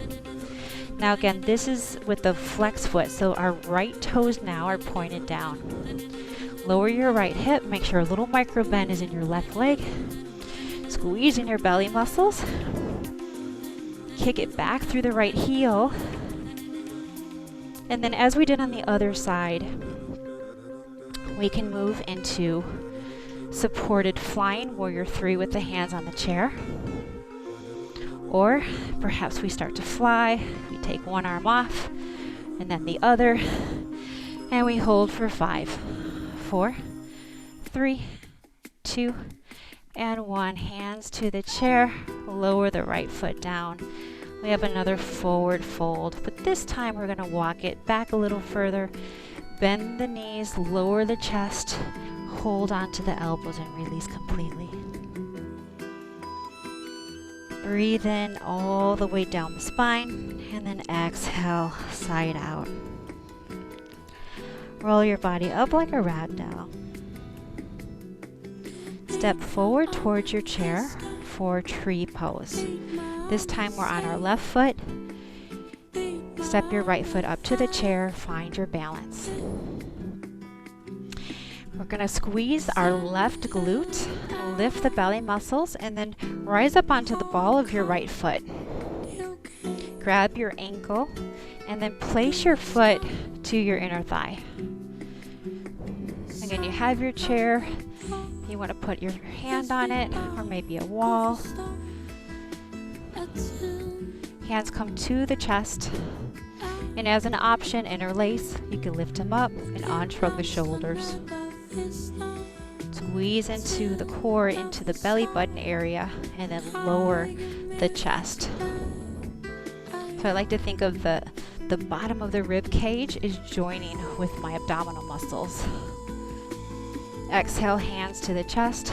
Now again, this is with the flex foot, so our right toes now are pointed down. Lower your right hip, make sure a little micro bend is in your left leg. Squeeze in your belly muscles. Kick it back through the right heel. And then as we did on the other side, we can move into supported flying warrior 3 with the hands on the chair. Or perhaps we start to fly. We take one arm off and then the other. And we hold for 5, 4, 3, 2, and 1. Hands to the chair. Lower the right foot down. We have another forward fold, but this time we're going to walk it back a little further. Bend the knees, lower the chest, hold on to the elbows and release completely. Breathe in all the way down the spine, and then exhale, side out. Roll your body up like a rag doll. Step forward towards your chair for tree pose. This time we're on our left foot. Step your right foot up to the chair, find your balance. We're going to squeeze our left glute, lift the belly muscles, and then rise up onto the ball of your right foot. Grab your ankle, and then place your foot to your inner thigh. Again, you have your chair. You want to put your hand on it, or maybe a wall. Hands come to the chest. And as an option, interlace. You can lift them up and unshrug the shoulders. Squeeze into the core, into the belly button area, and then lower the chest. So I like to think of the bottom of the rib cage is joining with my abdominal muscles. Exhale, hands to the chest.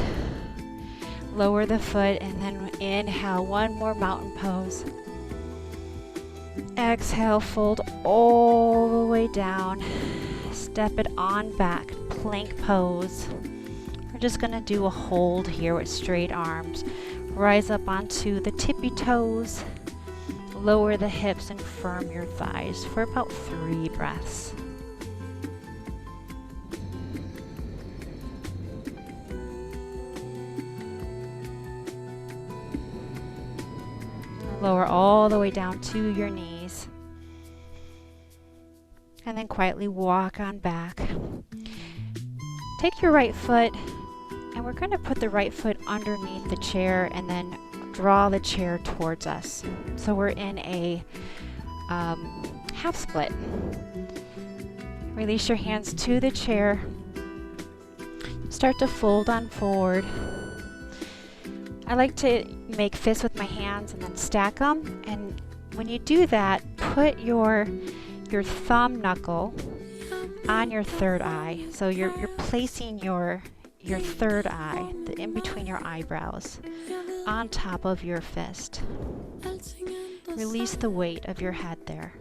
Lower the foot, and then inhale, one more mountain pose. Exhale, fold all the way down. Step it on back, plank pose. We're just gonna do a hold here with straight arms. Rise up onto the tippy toes. Lower the hips and firm your thighs for about 3 breaths. Lower all the way down to your knees. And then quietly walk on back. Take your right foot, and we're going to put the right foot underneath the chair and then draw the chair towards us. So we're in a half split. Release your hands to the chair. Start to fold on forward. I like to make fists with my hands and then stack them. And when you do that, put your thumb knuckle on your third eye. So you're placing your third eye, in between your eyebrows, on top of your fist. Release the weight of your head there.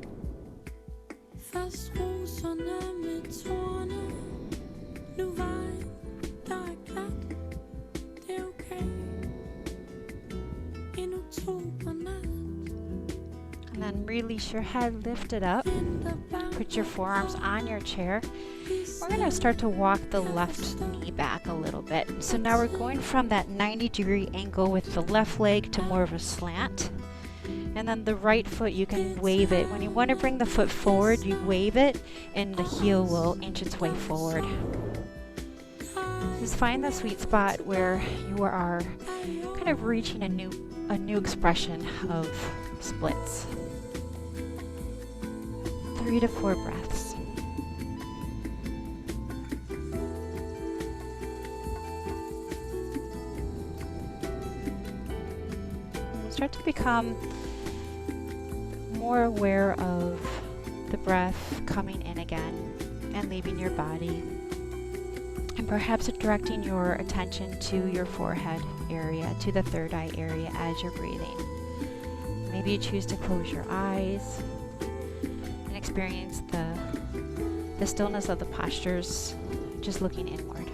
And then release your head, lift it up. Put your forearms on your chair. We're going to start to walk the left knee back a little bit. So now we're going from that 90-degree angle with the left leg to more of a slant. And then the right foot, you can wave it. When you want to bring the foot forward, you wave it, and the heel will inch its way forward. Just find the sweet spot where you are kind of reaching a new expression of splits. 3 to 4 breaths. And start to become more aware of the breath coming in again and leaving your body. And perhaps directing your attention to your forehead area, to the third eye area as you're breathing. Maybe you choose to close your eyes and experience the stillness of the postures, just looking inward.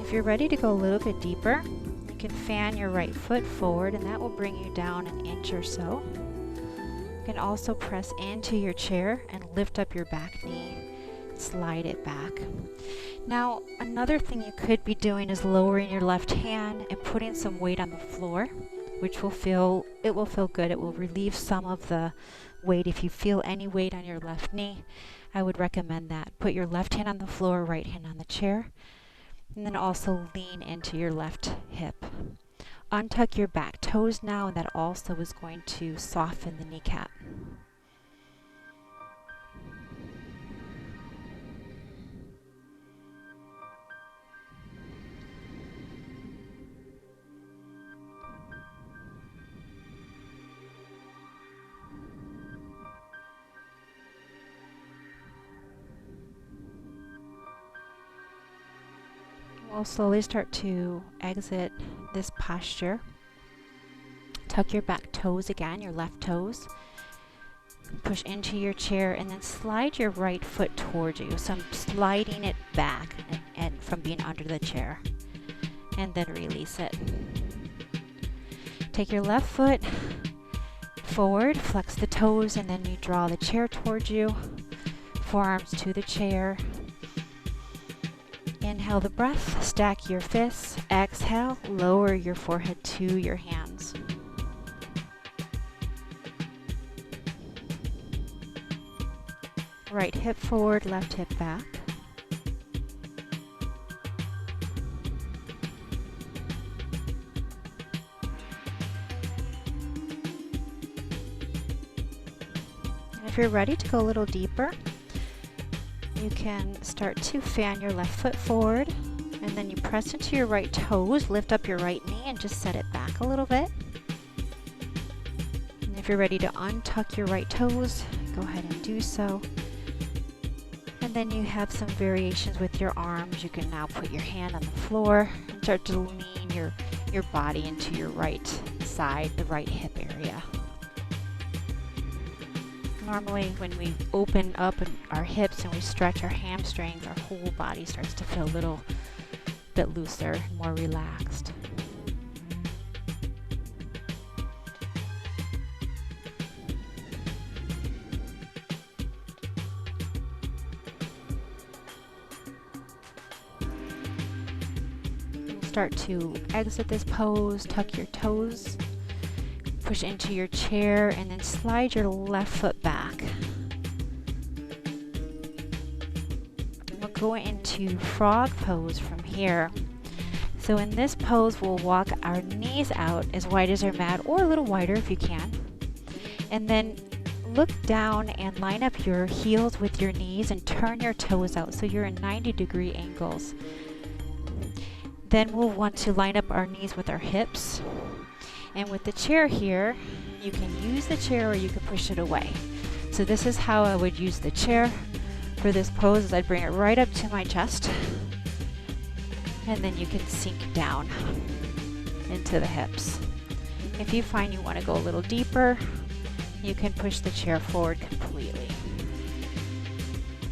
If you're ready to go a little bit deeper, you can fan your right foot forward, and that will bring you down an inch or so. You can also press into your chair and lift up your back knee, slide it back. Now, another thing you could be doing is lowering your left hand and putting some weight on the floor, which will feel good. It will relieve some of the weight. If you feel any weight on your left knee, I would recommend that. Put your left hand on the floor, right hand on the chair, and then also lean into your left hip. Untuck your back toes now, and that also is going to soften the kneecap. We'll slowly start to exit this posture. Tuck your back toes again, your left toes. Push into your chair and then slide your right foot towards you. So I'm sliding it back and from being under the chair. And then release it. Take your left foot forward, flex the toes, and then you draw the chair towards you. Forearms to the chair. Inhale the breath, stack your fists. Exhale, lower your forehead to your hands. Right hip forward, left hip back. If you're ready to go a little deeper, you can start to fan your left foot forward, and then you press into your right toes, lift up your right knee, and just set it back a little bit. And if you're ready to untuck your right toes, go ahead and do so. And then you have some variations with your arms. You can now put your hand on the floor and start to lean your body into your right side, the right hip area. Normally when we open up our hips and we stretch our hamstrings, our whole body starts to feel a little bit looser, more relaxed. Start to exit this pose, tuck your toes, push into your chair, and then slide your left foot back. We'll go into frog pose from here. So in this pose, we'll walk our knees out as wide as our mat, or a little wider if you can. And then look down and line up your heels with your knees and turn your toes out so you're in 90-degree angles. Then we'll want to line up our knees with our hips. And with the chair here, you can use the chair or you can push it away. So this is how I would use the chair for this pose, is I'd bring it right up to my chest. And then you can sink down into the hips. If you find you want to go a little deeper, you can push the chair forward completely.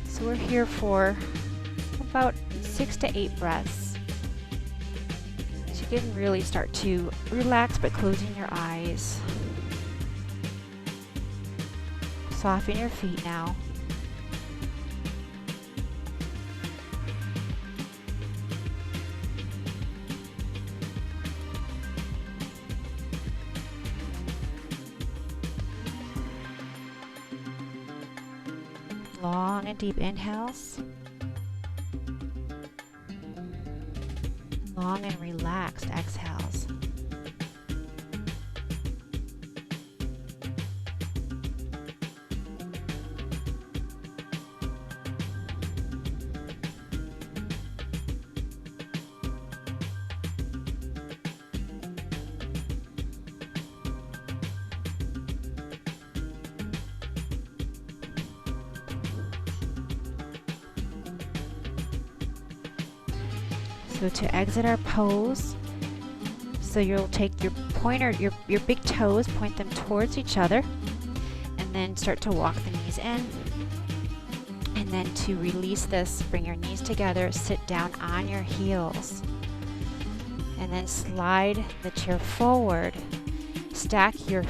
So we're here for about 6 to 8 breaths. You can really start to relax by closing your eyes. Soften your feet now. Long and deep inhales. Long and relaxed exhales. So to exit our pose, so you'll take your pointer, your big toes, point them towards each other, and then start to walk the knees in. And then to release this, bring your knees together, sit down on your heels, and then slide the chair forward, stack your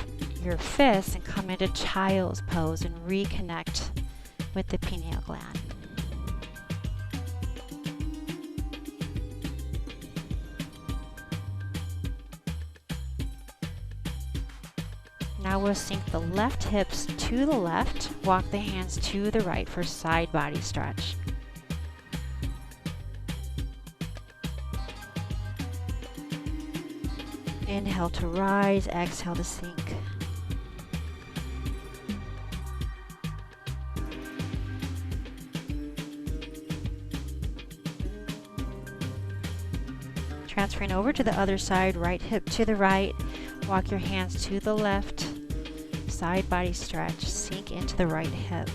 fists, and come into child's pose and reconnect with the pineal gland. Now we'll sink the left hips to the left, walk the hands to the right for side body stretch. Inhale to rise, exhale to sink. Transferring over to the other side, right hip to the right, walk your hands to the left, side body stretch, sink into the right hip.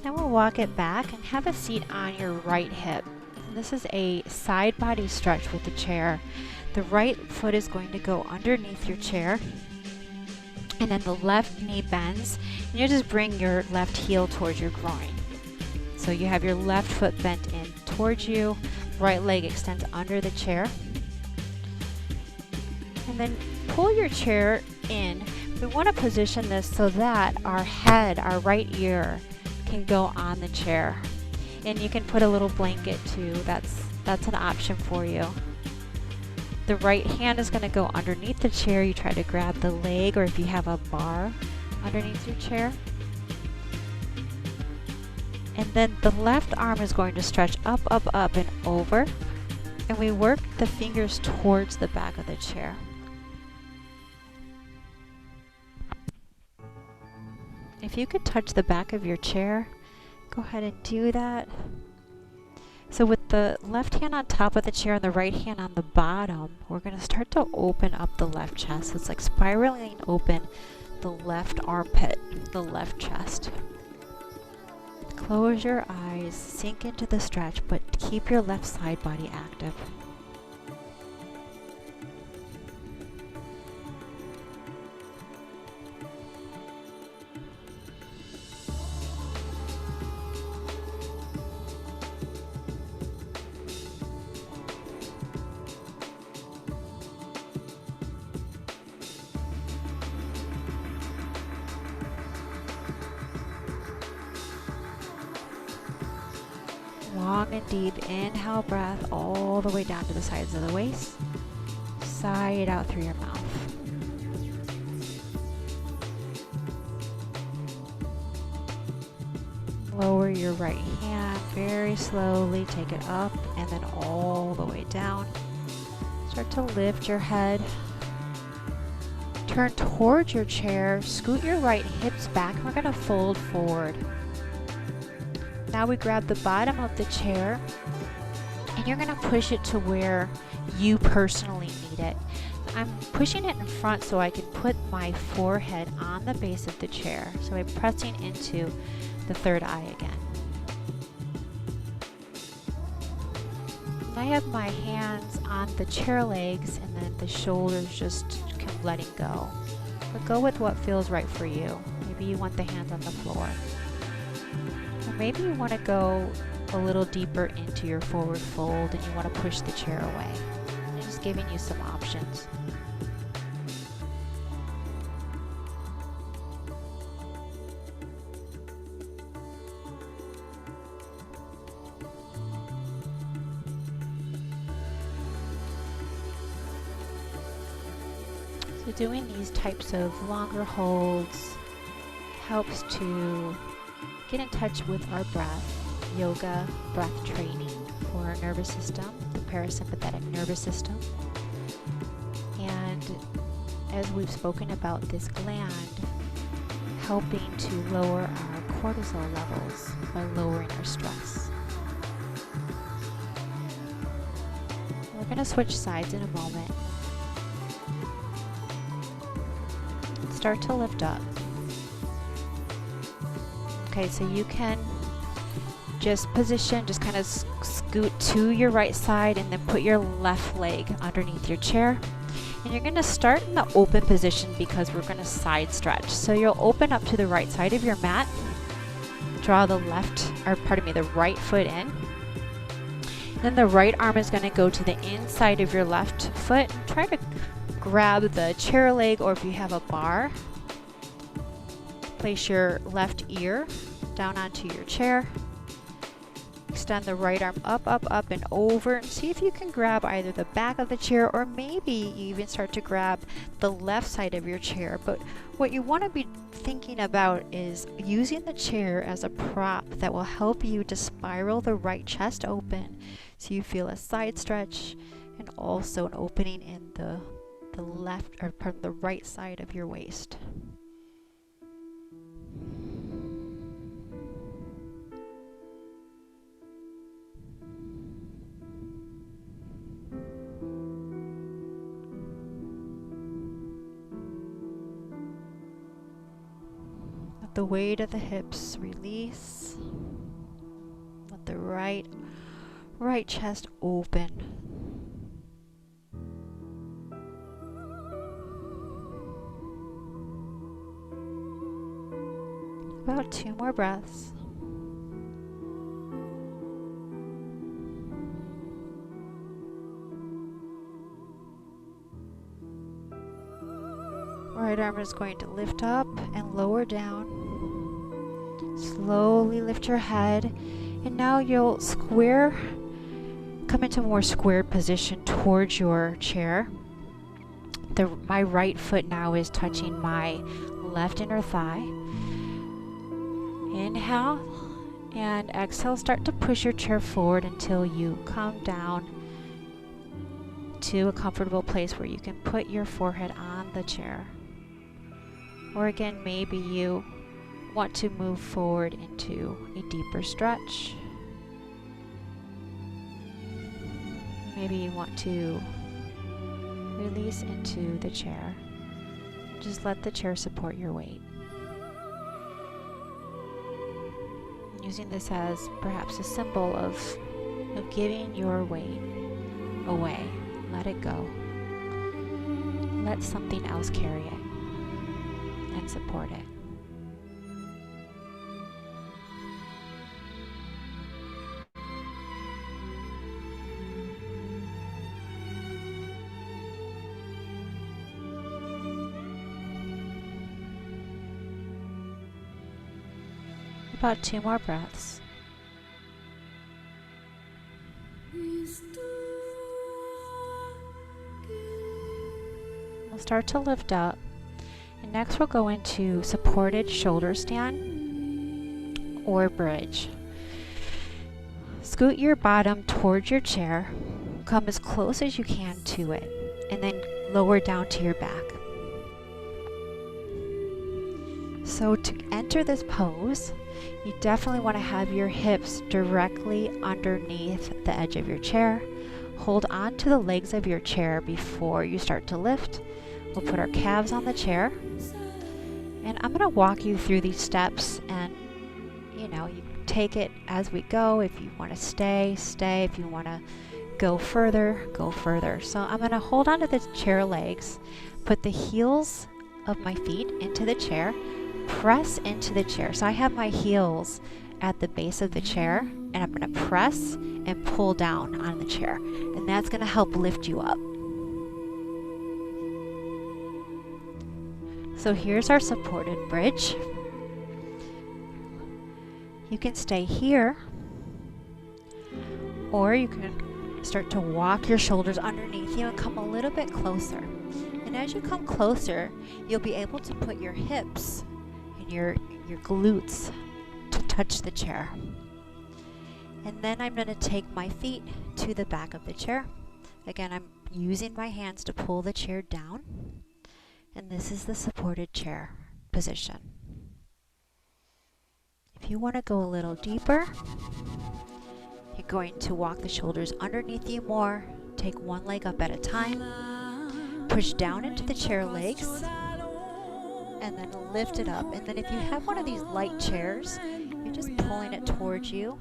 Then we'll walk it back and have a seat on your right hip. This is a side body stretch with the chair. The right foot is going to go underneath your chair, and then the left knee bends, and you just bring your left heel towards your groin. So you have your left foot bent in towards you, right leg extends under the chair, and then pull your chair in. We want to position this so that our head, our right ear, can go on the chair. And you can put a little blanket too. That's an option for you. The right hand is going to go underneath the chair. You try to grab the leg, or if you have a bar, underneath your chair. And then the left arm is going to stretch up, up, up, and over. And we work the fingers towards the back of the chair. If you could touch the back of your chair, go ahead and do that. So with the left hand on top of the chair and the right hand on the bottom, we're going to start to open up the left chest. It's like spiraling open the left armpit, the left chest. Close your eyes, sink into the stretch, but keep your left side body active. Long and deep inhale breath all the way down to the sides of the waist. Sigh it out through your mouth. Lower your right hand very slowly. Take it up and then all the way down. Start to lift your head. Turn towards your chair. Scoot your right hips back. We're going to fold forward. Now we grab the bottom of the chair and you're going to push it to where you personally need it. I'm pushing it in front so I can put my forehead on the base of the chair. So I'm pressing into the third eye again. I have my hands on the chair legs and then the shoulders just kind of letting go. But go with what feels right for you. Maybe you want the hands on the floor. Or maybe you want to go a little deeper into your forward fold and you want to push the chair away. I'm just giving you some options. So doing these types of longer holds helps to get in touch with our breath. Yoga breath training for our nervous system, the parasympathetic nervous system. And as we've spoken about this gland, helping to lower our cortisol levels by lowering our stress. We're going to switch sides in a moment. Start to lift up. Okay, so you can just position, just kind of scoot to your right side and then put your left leg underneath your chair. And you're going to start in the open position because we're going to side stretch. So you'll open up to the right side of your mat. Draw the right foot in. Then the right arm is going to go to the inside of your left foot. And try to grab the chair leg, or if you have a bar, place your left ear down onto your chair. Extend the right arm up, up, up, and over. And see if you can grab either the back of the chair, or maybe you even start to grab the left side of your chair. But what you want to be thinking about is using the chair as a prop that will help you to spiral the right chest open, so you feel a side stretch and also an opening in the left, or part of the right side of your waist. Let the weight of the hips release. Let the right chest open. About 2 more breaths. Right arm is going to lift up and lower down. Slowly lift your head, and now you'll come into a more squared position towards your chair. My right foot now is touching my left inner thigh. Inhale and exhale. Start to push your chair forward until you come down to a comfortable place where you can put your forehead on the chair. Or again, maybe you want to move forward into a deeper stretch. Maybe you want to release into the chair. Just let the chair support your weight. Using this as perhaps a symbol of giving your weight away. Let it go. Let something else carry it and support it. About 2 more breaths. We'll start to lift up, and next we'll go into supported shoulder stand or bridge. Scoot your bottom towards your chair, come as close as you can to it, and then lower down to your back. So to enter this pose, you definitely want to have your hips directly underneath the edge of your chair. Hold on to the legs of your chair before you start to lift. We'll put our calves on the chair. And I'm going to walk you through these steps, and you take it as we go. If you want to stay, stay. If you want to go further, go further. So I'm going to hold on to the chair legs, put the heels of my feet into the chair, press into the chair. So I have my heels at the base of the chair, and I'm going to press and pull down on the chair, and that's going to help lift you up. So here's our supported bridge. You can stay here, or you can start to walk your shoulders underneath you and come a little bit closer. And as you come closer, you'll be able to put your hips and your glutes to touch the chair. And then I'm going to take my feet to the back of the chair. Again, I'm using my hands to pull the chair down. And this is the supported chair position. If you want to go a little deeper, you're going to walk the shoulders underneath you more. Take one leg up at a time. Push down into the chair legs. And then lift it up. And then if you have one of these light chairs, you're just pulling it towards you.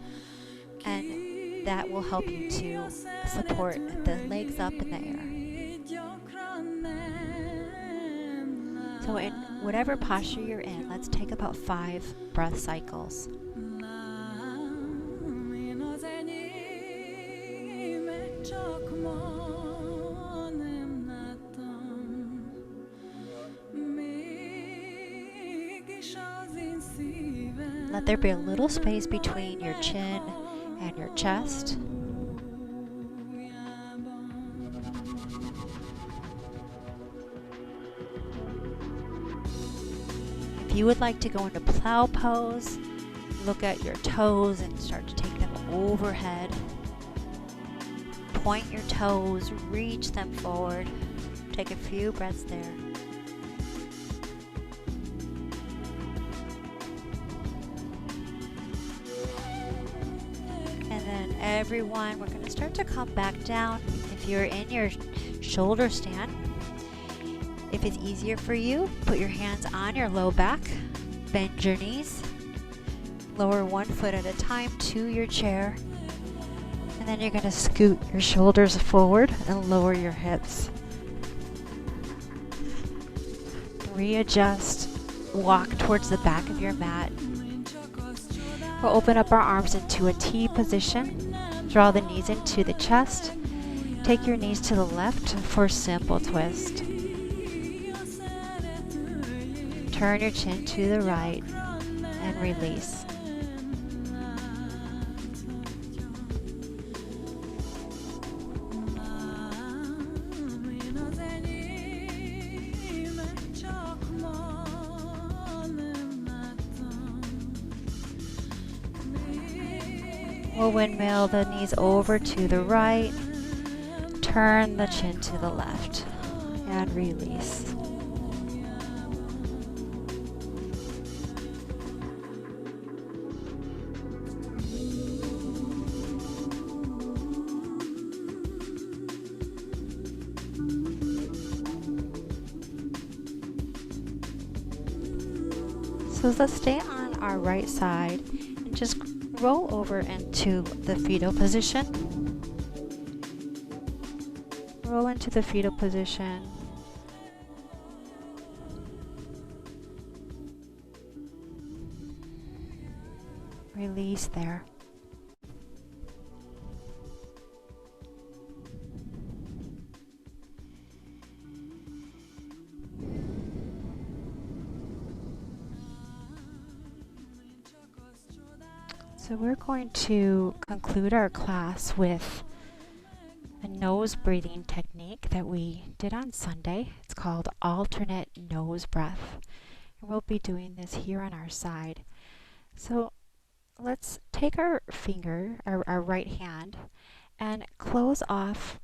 And that will help you to support the legs up in the air. So in whatever posture you're in, let's take about 5 breath cycles. Let there be a little space between your chin and your chest. If you would like to go into plow pose, look at your toes and start to take them overhead. Point your toes, reach them forward. Take a few breaths there. And then everyone, we're going to start to come back down. If you're in your shoulder stand, if it's easier for you, put your hands on your low back, bend your knees, lower one foot at a time to your chair, and then you're going to scoot your shoulders forward and lower your hips. Readjust, walk towards the back of your mat. We'll open up our arms into a T position, draw the knees into the chest, take your knees to the left for a simple twist. Turn your chin to the right and release. We'll windmill the knees over to the right. Turn the chin to the left and release. So let's stay on our right side and just roll over into the fetal position. Roll into the fetal position. Release there. So we're going to conclude our class with a nose breathing technique that we did on Sunday. It's called alternate nose breath. And we'll be doing this here on our side. So let's take our finger, our right hand, and close off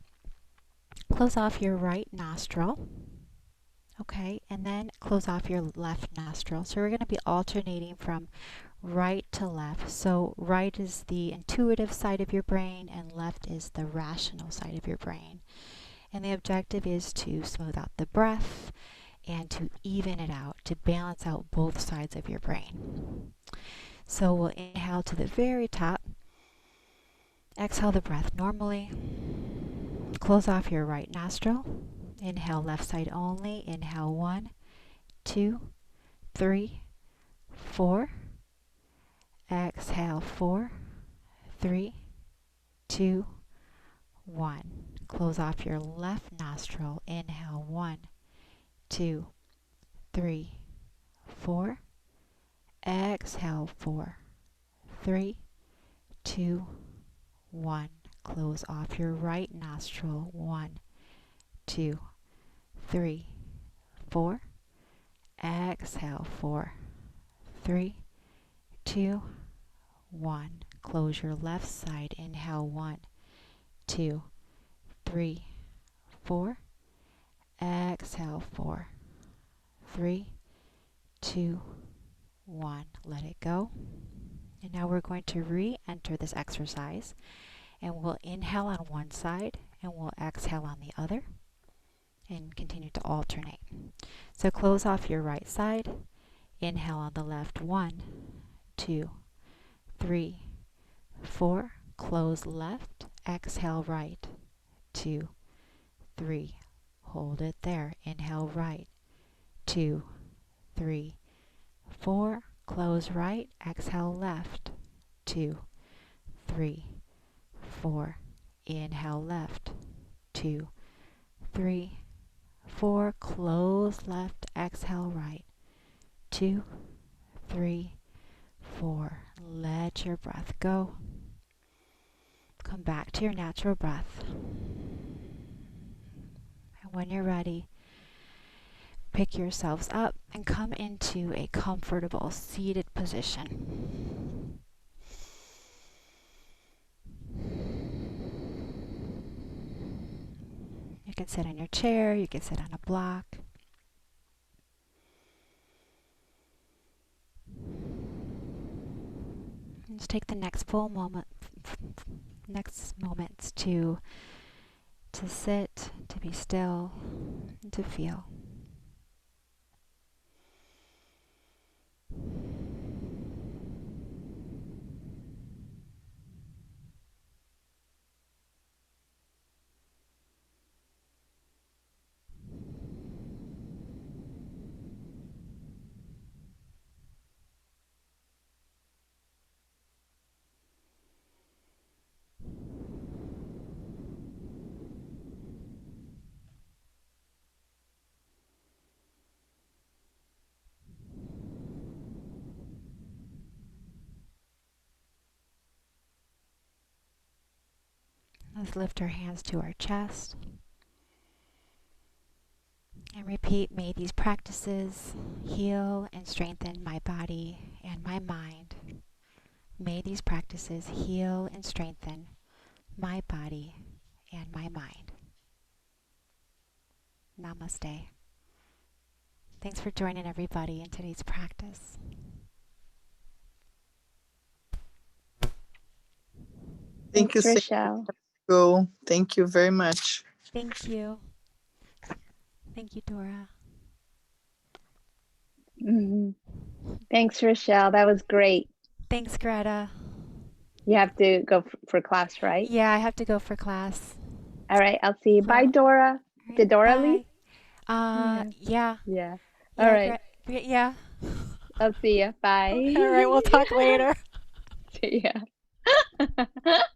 your right nostril. Okay, and then close off your left nostril. So we're going to be alternating from right to left. So right is the intuitive side of your brain and left is the rational side of your brain. And the objective is to smooth out the breath and to even it out, to balance out both sides of your brain. So we'll inhale to the very top. Exhale the breath normally. Close off your right nostril. Inhale left side only. Inhale 1, 2, 3, 4. Exhale 4, 3, 2, 1. Close off your left nostril. Inhale 1, 2, 3, 4. Exhale 4, 3, 2, 1. Close off your right nostril. 1, 2, 3, 4. Exhale 4, 3, 2, 1. Close your left side. Inhale 1, 2, 3, 4. Exhale 4, 3, 2, 1. Let it go. And now we're going to re-enter this exercise. And we'll inhale on one side and we'll exhale on the other. And continue to alternate. So close off your right side. Inhale on the left. 1, 2, 3, 4. Close left. Exhale right. 2, 3. Hold it there. Inhale right. 2, 3, 4. Close right. Exhale left. 2, 3, 4. Inhale left. 2, 3, 4. Close left. Exhale right. 2, 3, 4. Let your breath go. Come back to your natural breath. And when you're ready, pick yourselves up and come into a comfortable seated position. You can sit on your chair, you can sit on a block. Just take the next moments to sit, to be still, and to feel. Let's lift our hands to our chest and repeat, may these practices heal and strengthen my body and my mind May these practices heal and strengthen my body and my mind. Namaste. Thanks for joining everybody in today's practice. Thank you, Thanks, Richelle. Go. Thank you very much. Thank you. Thank you, Dora. Thanks, Richelle. That was great. Thanks, Greta. You have to go for class, right? Yeah, I have to go for class. All right, I'll see you. Bye, Dora. Right, Did Dora bye. leave? Yeah. Yeah. All right. Yeah. I'll see you. Bye. All right, we'll talk later. See ya.